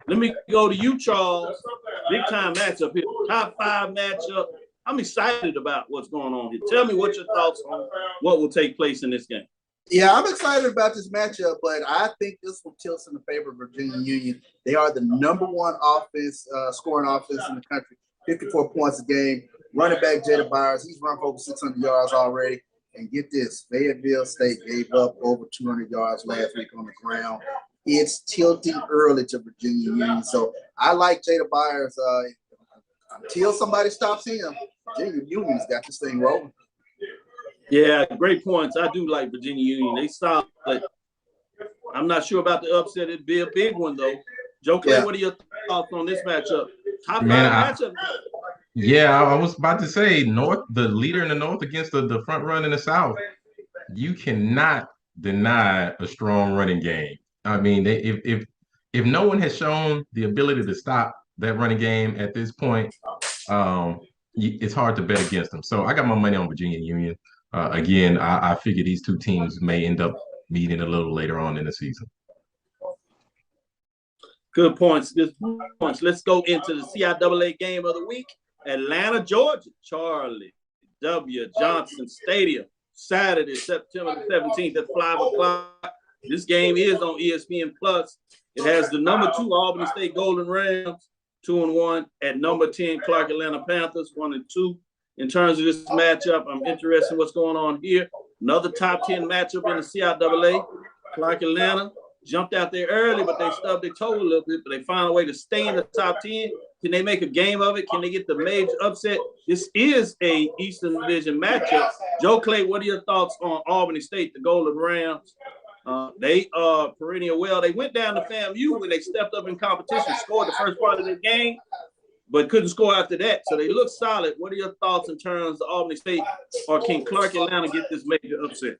Let me go to you, Charles. Big time matchup here. Top 5 matchup. I'm excited about what's going on here. Tell me what your thoughts on what will take place in this game. Yeah, I'm excited about this matchup, but I think this will tilt in the favor of Virginia Union. They are the number 1 offense, scoring offense in the country, 54 points a game. Running back Jada Byers, he's run for over 600 yards already. And get this, Fayetteville State gave up over 200 yards last week on the ground. It's tilting early to Virginia Union. So I like Jada Byers. Until somebody stops him, Virginia Union's got this thing rolling. Yeah, great points. I do like Virginia Union. They solid. I'm not sure about the upset. It'd be a big one, though. Joe Clay, What are your thoughts on this matchup? Top 5 matchup. Yeah, I was about to say the leader in the North against the front run in the South. You cannot deny a strong running game. I mean, if no one has shown the ability to stop that running game at this point, it's hard to bet against them. So I got my money on Virginia Union. Again, I figure these two teams may end up meeting a little later on in the season. Good points. Good points. Let's go into the CIAA game of the week. Atlanta, Georgia. Charlie W. Johnson Stadium. Saturday, September the 17th at 5 o'clock. This game is on ESPN Plus. It has the number 2 Albany State Golden Rams, 2-1, at number 10 Clark Atlanta Panthers, 1-2. In terms of this matchup, I'm interested in what's going on here. Another top 10 matchup in the CIAA. Clark Atlanta jumped out there early, but they stubbed their toe a little bit, but they found a way to stay in the top 10. Can they make a game of it? Can they get the major upset? This is a Eastern Division matchup. Joe Clay, what are your thoughts on Albany State, the Golden Rams? They are perennial well. They went down to FAMU when they stepped up in competition, scored the first part of the game. but couldn't score after that. So they look solid. What are your thoughts in terms of Albany State, or can Clark Atlanta get this major upset?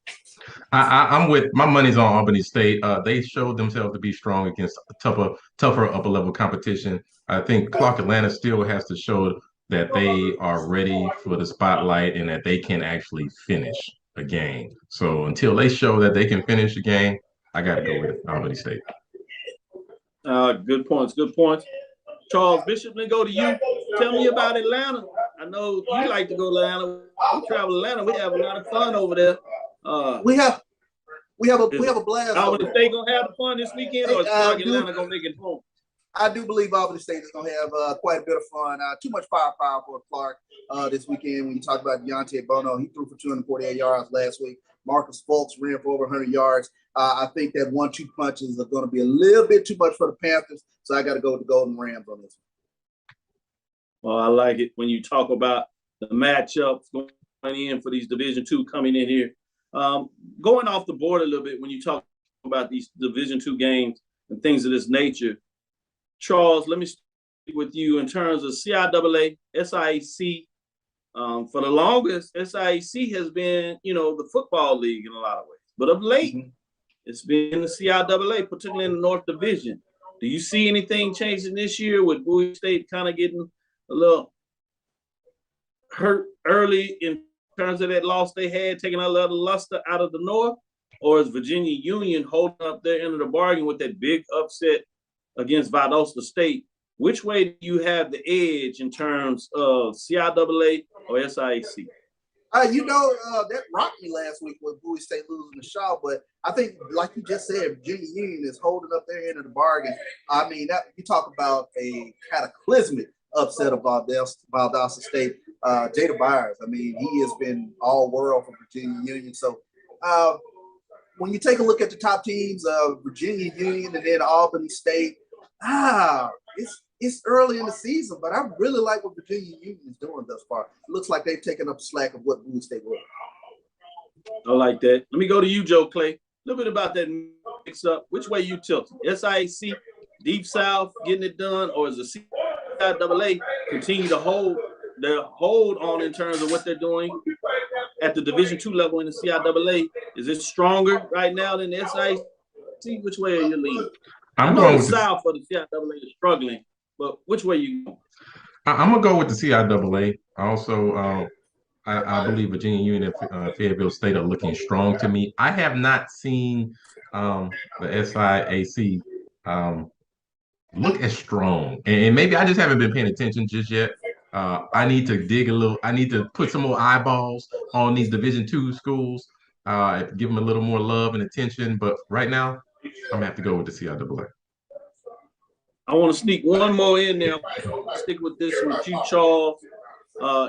I'm with my money's on Albany State. They showed themselves to be strong against tougher upper level competition. I think Clark Atlanta still has to show that they are ready for the spotlight and that they can actually finish a game. So until they show that they can finish a game, I got to go with Albany State. Good points. Good points. Charles Bishop, let me go to you. Tell me about Atlanta. I know you like to go to Atlanta. We travel to Atlanta. We have a lot of fun over there. We have a blast. Albany State gonna have fun this weekend, or is Clark Atlanta gonna make it home? I do believe Albany State is going to have quite a bit of fun. Too much firepower for Clark this weekend. When you talk about Deontay Bono, he threw for 248 yards last week. Marcus Fultz ran for over 100 yards. I think that 1-2 punches are going to be a little bit too much for the Panthers, so I got to go with the Golden Rams on this one. Well, I like it when you talk about the matchups going in for these Division II coming in here. Going off the board a little bit when you talk about these Division II games and things of this nature. Charles, let me speak with you in terms of CIAA, SIAC. For the longest, SIAC has been, the football league in a lot of ways. But of late, it's been the CIAA, particularly in the North Division. Do you see anything changing this year with Bowie State kind of getting a little hurt early in terms of that loss they had, taking a little luster out of the North? Or is Virginia Union holding up their end of the bargain with that big upset against Valdosta State? Which way do you have the edge in terms of CIAA or SIAC? That rocked me last week with Bowie State losing the Shaw, but I think, like you just said, Virginia Union is holding up their end of the bargain. I mean, you talk about a cataclysmic upset of Valdosta State. Jada Byers, I mean, he has been all world for Virginia Union. So when you take a look at the top teams, Virginia Union and then Albany State, it's early in the season, but I really like what Virginia Union is doing thus far. It looks like they've taken up the slack of what Bowie State was. I like that. Let me go to you, Joe Clay. A little bit about that mix-up. Which way you tilting? SIAC, Deep South, getting it done, or is the CIAA continue to hold their hold on in terms of what they're doing at the Division II level in the CIAA? Is it stronger right now than the SIAC? Which way are you leaning? I'm going with the South for the CIAA is struggling, but which way you going? I'm gonna go with the CIAA. Also, I believe Virginia Union and Fayetteville State are looking strong to me. I have not seen the SIAC look as strong, and maybe I just haven't been paying attention just yet. I need to dig a little. I need to put some more eyeballs on these Division II schools, give them a little more love and attention. But right now, I'm gonna have to go with the CIAA. I want to sneak one more in there. I'll stick with this with you, Charles,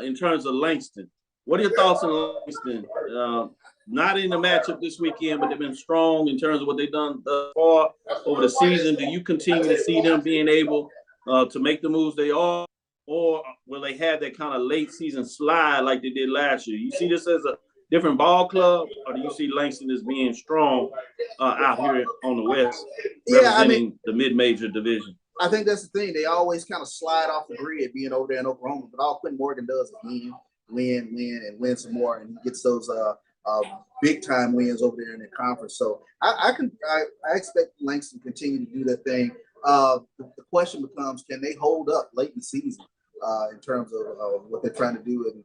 in terms of Langston. What are your thoughts on Langston? Not in the matchup this weekend, but they've been strong in terms of what they've done thus far over the season. Do you continue to see them being able to make the moves they are, or will they have that kind of late season slide like they did last year? You see this as a different ball club, or do you see Langston as being strong out here on the West, representing the mid-major division? I think that's the thing. They always kind of slide off the grid being over there in Oklahoma, but all Quentin Morgan does is win some more, and he gets those big-time wins over there in the conference. So I expect Langston to continue to do that thing. The question becomes, can they hold up late in the season in terms of what they're trying to do in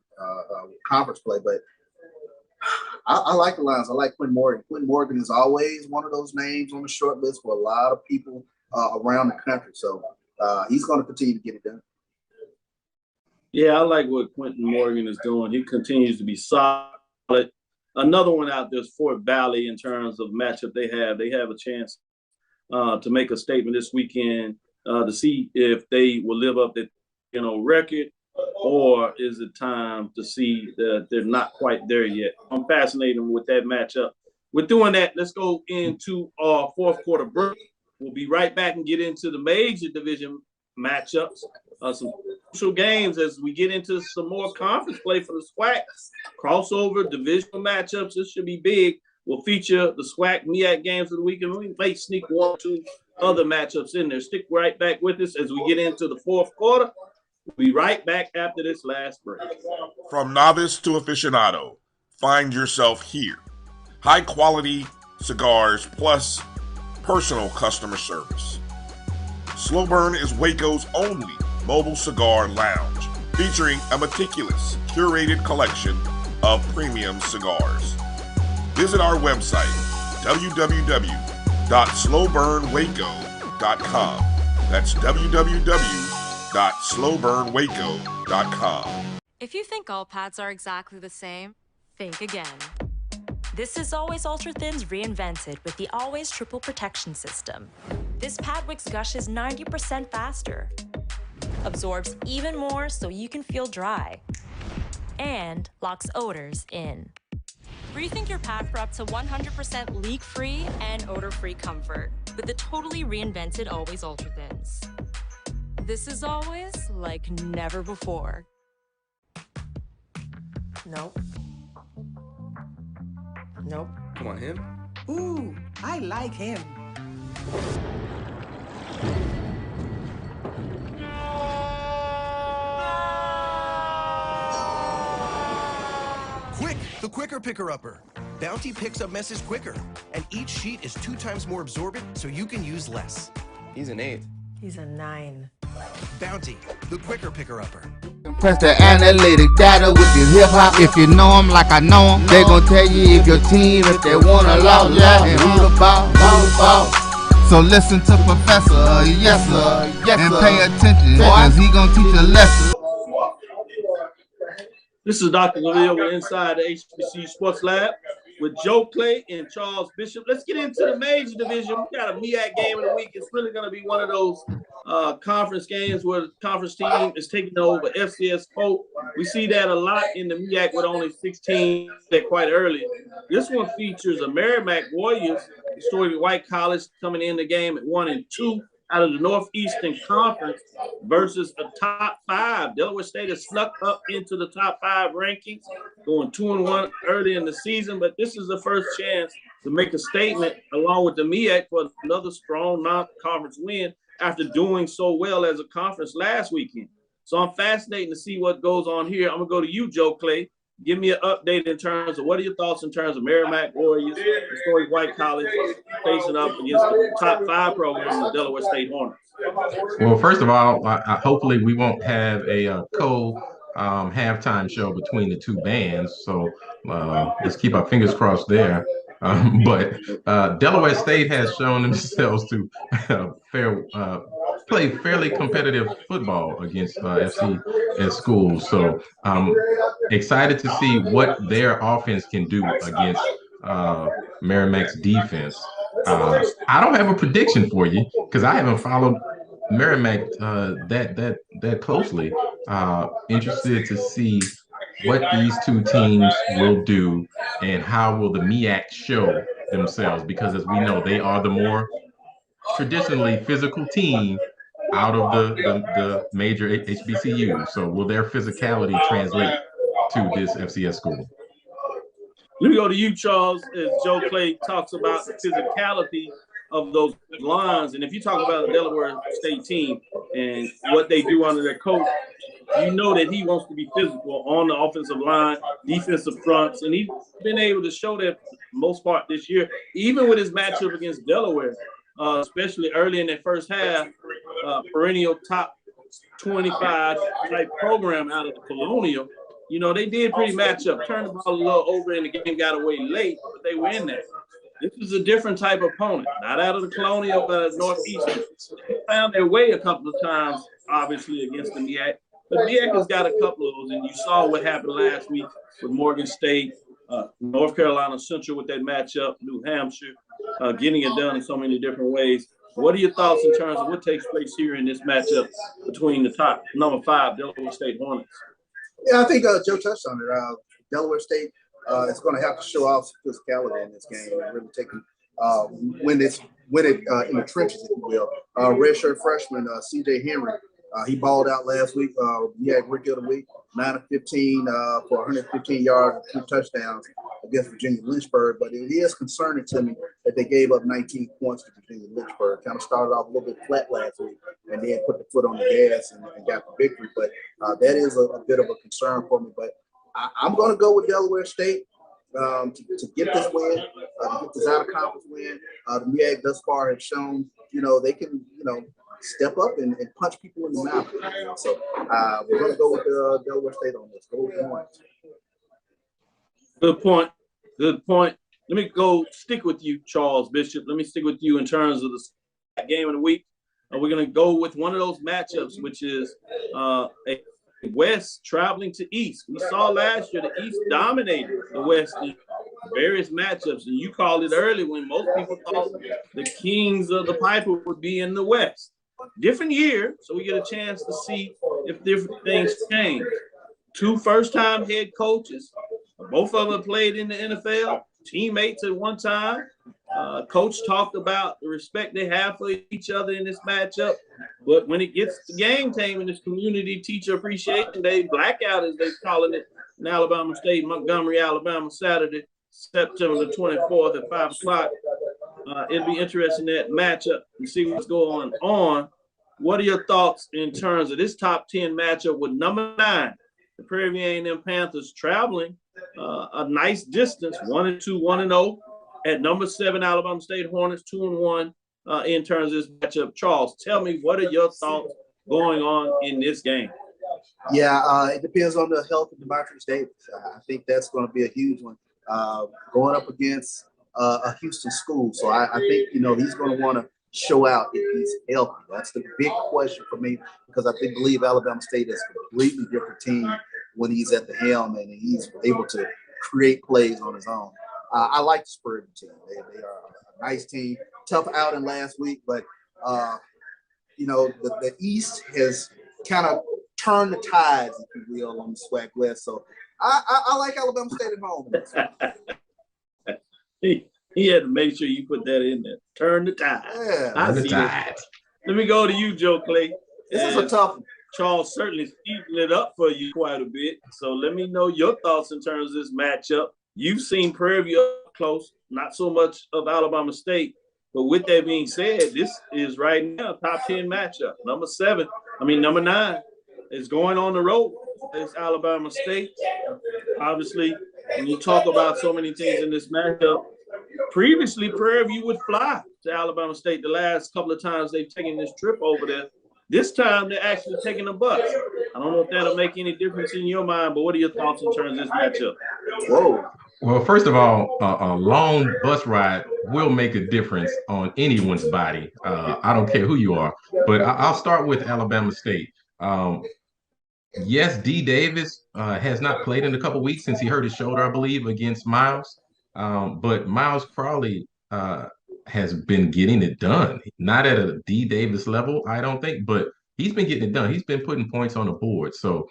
conference play? But I like the Lions. I like Quentin Morgan. Quentin Morgan is always one of those names on the short list for a lot of people around the country. So he's going to continue to get it done. Yeah, I like what Quentin Morgan is doing. He continues to be solid. Another one out there is Fort Valley in terms of matchup they have. They have a chance to make a statement this weekend to see if they will live up to record, or is it time to see that they're not quite there yet? I'm fascinated with that matchup. With doing that, let's go into our fourth quarter break. We'll be right back and get into the major division matchups, some crucial games as we get into some more conference play for the SWAC. Crossover divisional matchups. This should be big. We'll feature the SWAC MEAC games of the week, and we may sneak 1 or 2 other matchups in there. Stick right back with us as we get into the fourth quarter We'll be right back after this last break. From novice to aficionado, find yourself here. High quality cigars plus personal customer service. Slow Burn is Waco's only mobile cigar lounge, featuring a meticulous, curated collection of premium cigars. Visit our website, www.slowburnwaco.com. That's www.slowburnwaco.com. If you think all pads are exactly the same, think again. This is Always Ultra Thins reinvented with the Always Triple Protection System. This pad wicks gushes 90% faster, absorbs even more so you can feel dry, and locks odors in. Rethink your pad for up to 100% leak-free and odor-free comfort with the totally reinvented Always Ultra Thins. This is always like never before. Nope. Nope. Come on, him? Ooh, I like him. Quick, the quicker picker-upper. Bounty picks up messes quicker, and each sheet is 2 times more absorbent, so you can use less. He's an 8. He's a 9. Bounty, the quicker picker-upper. Press the analytic data with your hip hop. If you know them like I know them, they gon' tell you if your team, if they wanna lose, yeah, and who the ball. So listen to Professor, yes sir, and pay attention, cause he gon' teach a lesson. This is Dr. Cavil with Inside the HBCU Sports Lab with Joe Clay and Charles Bishop. Let's get into the major division. We got a MEAC game of the week. It's really going to be one of those conference games where the conference team is taking over FCS Pope. We see that a lot in the MEAC with only 16 that quite early. This one features a Merrimack Warriors, historically white college, coming in the game at 1-2 out of the Northeastern Conference versus a top 5. Delaware State has snuck up into the top 5 rankings, going 2-1 early in the season, but this is the first chance to make a statement along with the MEAC for another strong non-conference win after doing so well as a conference last weekend. So I'm fascinated to see what goes on here. I'm gonna go to you, Joe Clay. Give me an update in terms of what are your thoughts in terms of Merrimack Warriors, historic white college, facing up against the top 5 programs of Delaware State Hornets? Well, first of all, hopefully we won't have a halftime show between the two bands. So let's keep our fingers crossed there. But Delaware State has shown themselves to play fairly competitive football against FCS schools. So I'm excited to see what their offense can do against Merrimack's defense. I don't have a prediction for you because I haven't followed Merrimack that closely. Interested to see what these two teams will do and how will the MEAC show themselves, because as we know, they are the more traditionally physical team out of the major HBCU. So will their physicality translate to this FCS school? Let me go to you, Charles, as Joe Clay talks about the physicality of those lines. And if you talk about the Delaware State team and what they do under their coach, you know that he wants to be physical on the offensive line, defensive fronts, and he's been able to show that for the most part this year, even with his matchup against Delaware, especially early in that first half, perennial top 25 type program out of the Colonial. You know, they did pretty match up, turned the ball a little over in the game, got away late, but they were in there. This is a different type of opponent, not out of the Colonial, but out of Northeastern. They found their way a couple of times, obviously, against the MEAC. But MEAC has got a couple of those, and you saw what happened last week with Morgan State, North Carolina Central with that matchup, New Hampshire, getting it done in so many different ways. What are your thoughts in terms of what takes place here in this matchup between the top number 5 Delaware State Hornets? Yeah, I think Joe touched on it. Delaware State is going to have to show off physicality in this game and really take win it in the trenches, if you will. Redshirt freshman C.J. Henry, he balled out last week. He had Rookie of the Week, 9 of 15 for 115 yards and 2 touchdowns against Virginia Lynchburg. But it is concerning to me that that they gave up 19 points to Virginia Lynchburg. Kind of started off a little bit flat last week and then put the foot on the gas and got the victory. But that is a bit of a concern for me. But I'm going to go with Delaware State to get this win, to get this out of conference win. The MEAG thus far have shown, they can, step up and punch people in the mouth. So we're going to go with Delaware State on this. Go with Orange. Good point. Good point. Let me go stick with you, Charles Bishop. Let me stick with you in terms of the game of the week. We're going to go with one of those matchups, which is a West traveling to East. We saw last year the East dominated the West in various matchups, and you called it early when most people thought the kings of the Piper would be in the West. Different year, so we get a chance to see if different things change. 2 first-time head coaches. Both of them played in the NFL, teammates at one time. Coach talked about the respect they have for each other in this matchup. But when it gets to game time in this community teacher appreciation day, blackout as they're calling it in Alabama State, Montgomery, Alabama, Saturday, September the 24th at 5 o'clock. It'll be interesting that matchup and see what's going on. What are your thoughts in terms of this top 10 matchup with number 9, the Prairie View A&M Panthers traveling a nice distance, 1-2, 1-0, at number 7 Alabama State Hornets, 2-1 in terms of this matchup. Charles, tell me, what are your thoughts going on in this game? Yeah, it depends on the health of Demetrius Davis. I think that's going to be a huge one. Going up against a Houston school. So I think, he's going to want to show out if he's healthy. That's the big question for me, because I believe Alabama State is a completely different team when he's at the helm and he's able to create plays on his own. I like the Spurgeon team. They are a nice team. Tough outing last week, but the East has kind of turned the tides, if you will, on the SWAC West. So I like Alabama State at home. He had to make sure you put that in there. Turn the tide. Yeah, I see that. Let me go to you, Joe Clay. This is a tough one. Charles certainly speeding it up for you quite a bit. So let me know your thoughts in terms of this matchup. You've seen Prairie View up close, not so much of Alabama State. But with that being said, this is right now a top 10 matchup. Number 9 is going on the road. It's Alabama State. Obviously, when you talk about so many things in this matchup, previously Prairie View would fly to Alabama State the last couple of times they've taken this trip over there. This time they're actually taking a bus. I don't know if that'll make any difference in your mind, but what are your thoughts in terms of this matchup? Whoa. Well, first of all, a long bus ride will make a difference on anyone's body. I don't care who you are, but I'll start with Alabama State. Yes, D. Davis has not played in a couple weeks since he hurt his shoulder, I believe, against Miles. But Miles Crawley has been getting it done. Not at a D. Davis level, I don't think, but he's been getting it done. He's been putting points on the board. So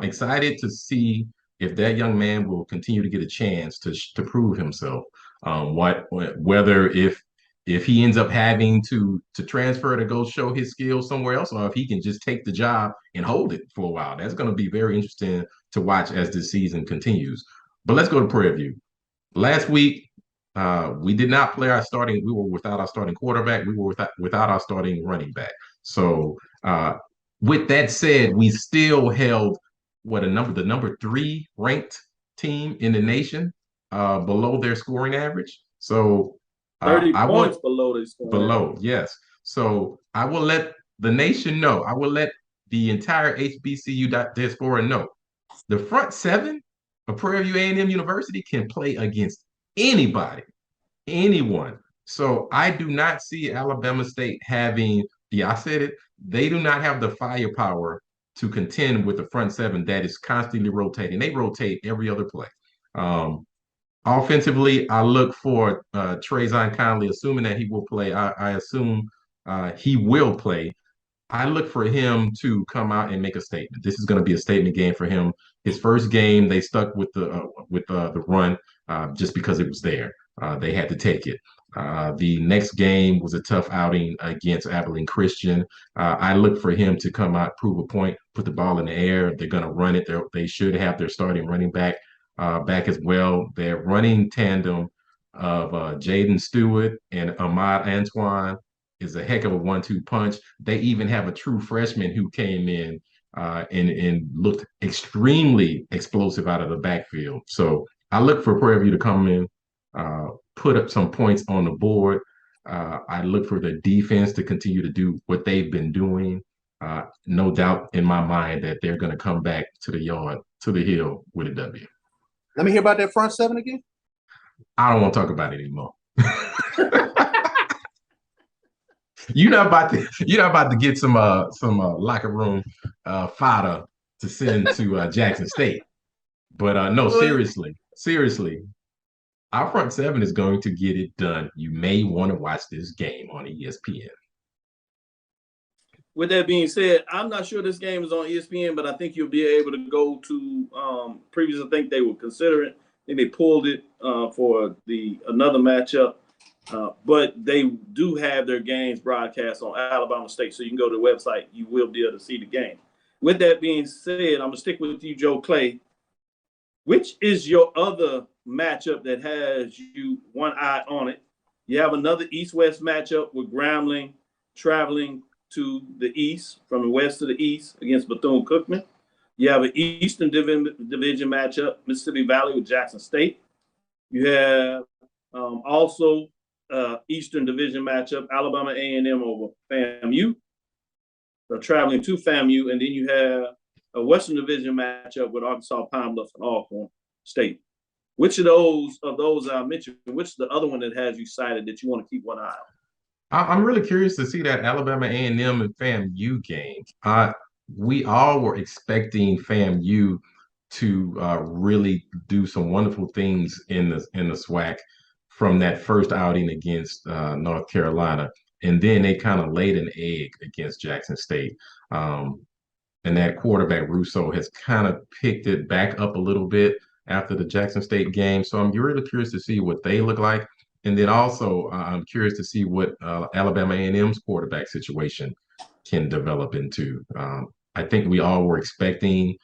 excited to see if that young man will continue to get a chance to prove himself. Whether if he ends up having to transfer to go show his skills somewhere else, or if he can just take the job and hold it for a while. That's going to be very interesting to watch as this season continues. But let's go to Prairie View. Last week, we did not play our starting. We were without our starting quarterback. We were without our starting running back. So with that said, we still held the number 3 ranked team in the nation below their scoring average. So 30 points below their scoring. Below, yes. So I will let the nation know. I will let the entire HBCU diaspora know. The front 7 of Prairie View A&M University can play against anybody, anyone. So I do not see Alabama State having, I said it, they do not have the firepower to contend with the front 7 that is constantly rotating. They rotate every other play. Offensively, I look for Trayvon Conley, assuming that he will play. I assume he will play. I look for him to come out and make a statement. This is going to be a statement game for him. His first game, they stuck with the run just because it was there. They had to take it. The next game was a tough outing against Abilene Christian. I look for him to come out, prove a point, put the ball in the air. They're going to run it. They should have their starting running back as well. Their running tandem of Jaden Stewart and Ahmad Antoine is a heck of a 1-2 punch. They even have a true freshman who came in and looked extremely explosive out of the backfield. So I look for Prairie View to come in, put up some points on the board. I look for the defense to continue to do what they've been doing. No doubt in my mind that they're going to come back to the yard, to the hill with a W. Let me hear about that front seven again. I don't want to talk about it anymore. You're not about to get some locker room fodder to send to Jackson State. But no, seriously, our front seven is going to get it done. You may want to watch this game on ESPN. With that being said, I'm not sure this game is on ESPN, but I think you'll be able to go to previously. I think they were considering. I think they pulled it for another matchup. But they do have their games broadcast on Alabama State, so you can go to the website. You will be able to see the game. With that being said, I'm going to stick with you, Joe Clay. Which is your other matchup that has you one eye on it? You have another East-West matchup with Grambling traveling to the east, from the west to the east against Bethune-Cookman. You have an Eastern Division matchup, Mississippi Valley with Jackson State. You have also Eastern Division matchup, Alabama A&M over FAMU. They're traveling to FAMU, and then you have a Western Division matchup with Arkansas Pine Bluff and Alcorn State. Which of those I mentioned, which is the other one that has you cited that you want to keep one eye on? I'm really curious to see that Alabama A&M and FAMU game. We all were expecting FAMU to really do some wonderful things in the SWAC from that first outing against North Carolina, and then they kind of laid an egg against Jackson State. And that quarterback Russo has kind of picked it back up a little bit after the Jackson State game. So I'm really curious to see what they look like. And then also I'm curious to see what Alabama A&M's quarterback situation can develop into. I think we all were expecting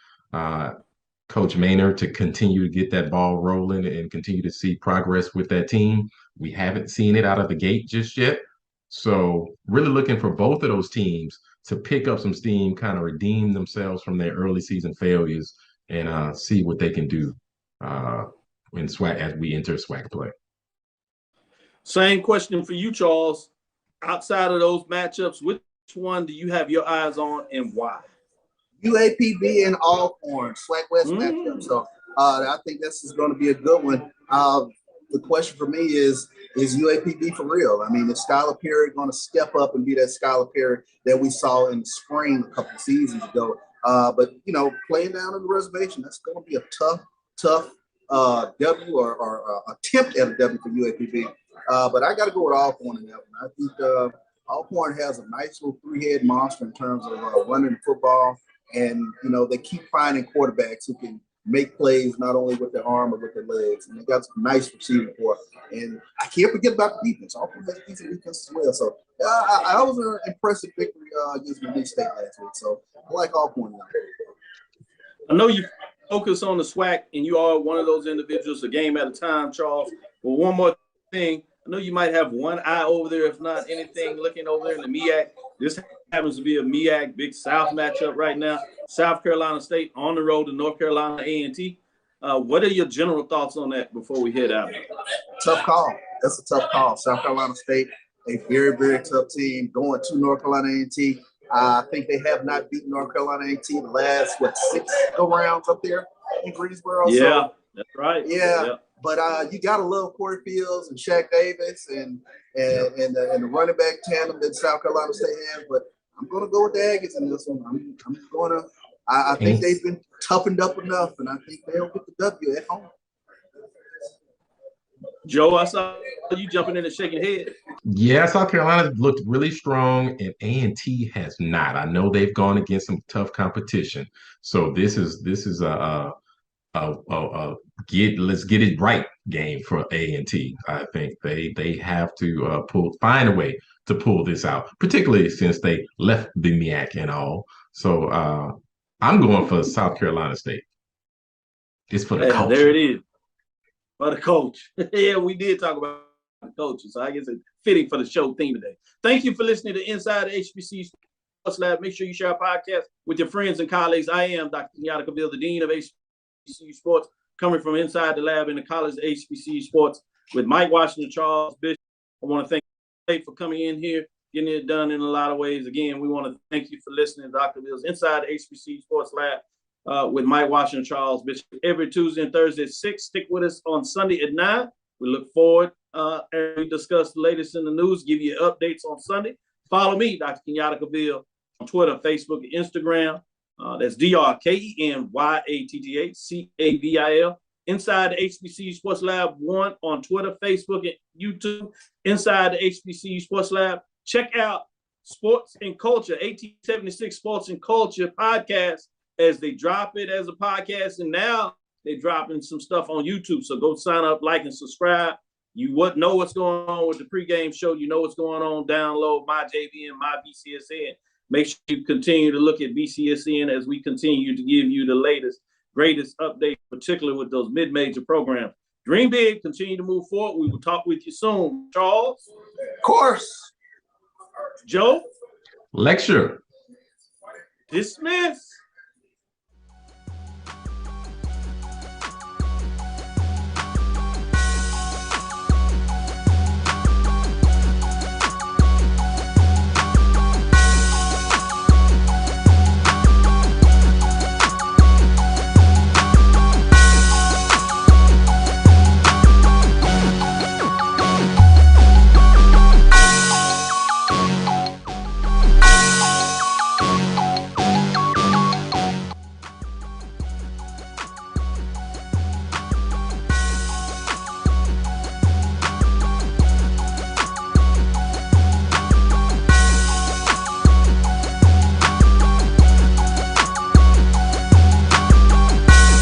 Coach Maynard to continue to get that ball rolling and continue to see progress with that team. We haven't seen it out of the gate just yet. So really looking for both of those teams to pick up some steam, kind of redeem themselves from their early season failures and see what they can do in SWAC as we enter SWAC play. Same question for you, Charles. Outside of those matchups, which one do you have your eyes on and why? UAPB and Alcorn, SWAC West matchup. So I think this is going to be a good one. The question for me is UAPB for real? I mean, is Skylar Perry going to step up and be that Skylar Perry that we saw in the spring a couple of seasons ago? But, playing down on the reservation, that's going to be a tough W or attempt at a W for UAPB. But I got to go with Alcorn in that one. I think Alcorn has a nice little three-head monster in terms of running the football. And, they keep finding quarterbacks who can make plays not only with their arm but with their legs. And they got some nice receiving core. And I can't forget about the defense. Alcorn has a decent defense as well. So I was an impressive victory against Malik State last week. So I like Alcorn now. I know you focus on the SWAC, and you are one of those individuals, a game at a time, Charles. But one more thing. I know you might have one eye over there, if not anything, looking over there in the MEAC. This happens to be a MEAC Big South matchup right now. South Carolina State on the road to North Carolina A&T. What are your general thoughts on that before we head out? Tough call. That's a tough call. South Carolina State, a very, very tough team going to North Carolina A&T. I think they have not beaten North Carolina A&T the last, 6 go-rounds up there in Greensboro. Yeah, so, that's right. Yeah. But you got to love Corey Fields and Shaq Davis and the running back tandem that South Carolina State has. But I'm going to go with the Aggies in this one. I'm going to – I think they've been toughened up enough, and I think they'll get the W at home. Joe, I saw you jumping in and shaking head. Yeah, South Carolina looked really strong, and A&T has not. I know they've gone against some tough competition. So this is a let's get it right game for A&T. I think they have to find a way to pull this out, particularly since they left the MEAC and all. So I'm going for South Carolina State. It's for the culture. There it is. For the coach. Yeah, we did talk about the coaches. So I guess it's fitting for the show theme today. Thank you for listening to Inside the HBCU Sports Lab. Make sure you share our podcast with your friends and colleagues. I am Dr. Kenyatta, Cavil, the Dean of HBCU Sports, coming from inside the lab in the College of HBCU Sports with Mike Washington, Charles Bishop. I want to thank you for coming in here, getting it done in a lot of ways. Again, we want to thank you for listening to Dr. Bill's Inside the HBCU Sports Lab with Mike Washington, Charles Bishop, every Tuesday and Thursday at 6. Stick with us on Sunday at 9. We look forward as we discuss the latest in the news, give you updates on Sunday. Follow me, Dr. Kenyatta Cavil, on Twitter, Facebook, and Instagram. That's DrKenyattaCavil. Inside the HBCU Sports Lab 1 on Twitter, Facebook, and YouTube. Inside the HBCU Sports Lab. Check out Sports and Culture, 1876 Sports and Culture podcast, as they drop it as a podcast. And now they're dropping some stuff on YouTube. So go sign up, like, and subscribe. You know what's going on with the pregame show. You know what's going on. Download my JVN, my BCSN. Make sure you continue to look at BCSN as we continue to give you the latest, greatest updates, particularly with those mid-major programs. Dream big, continue to move forward. We will talk with you soon. Charles? Of course. Joe? Lecture. Dismiss.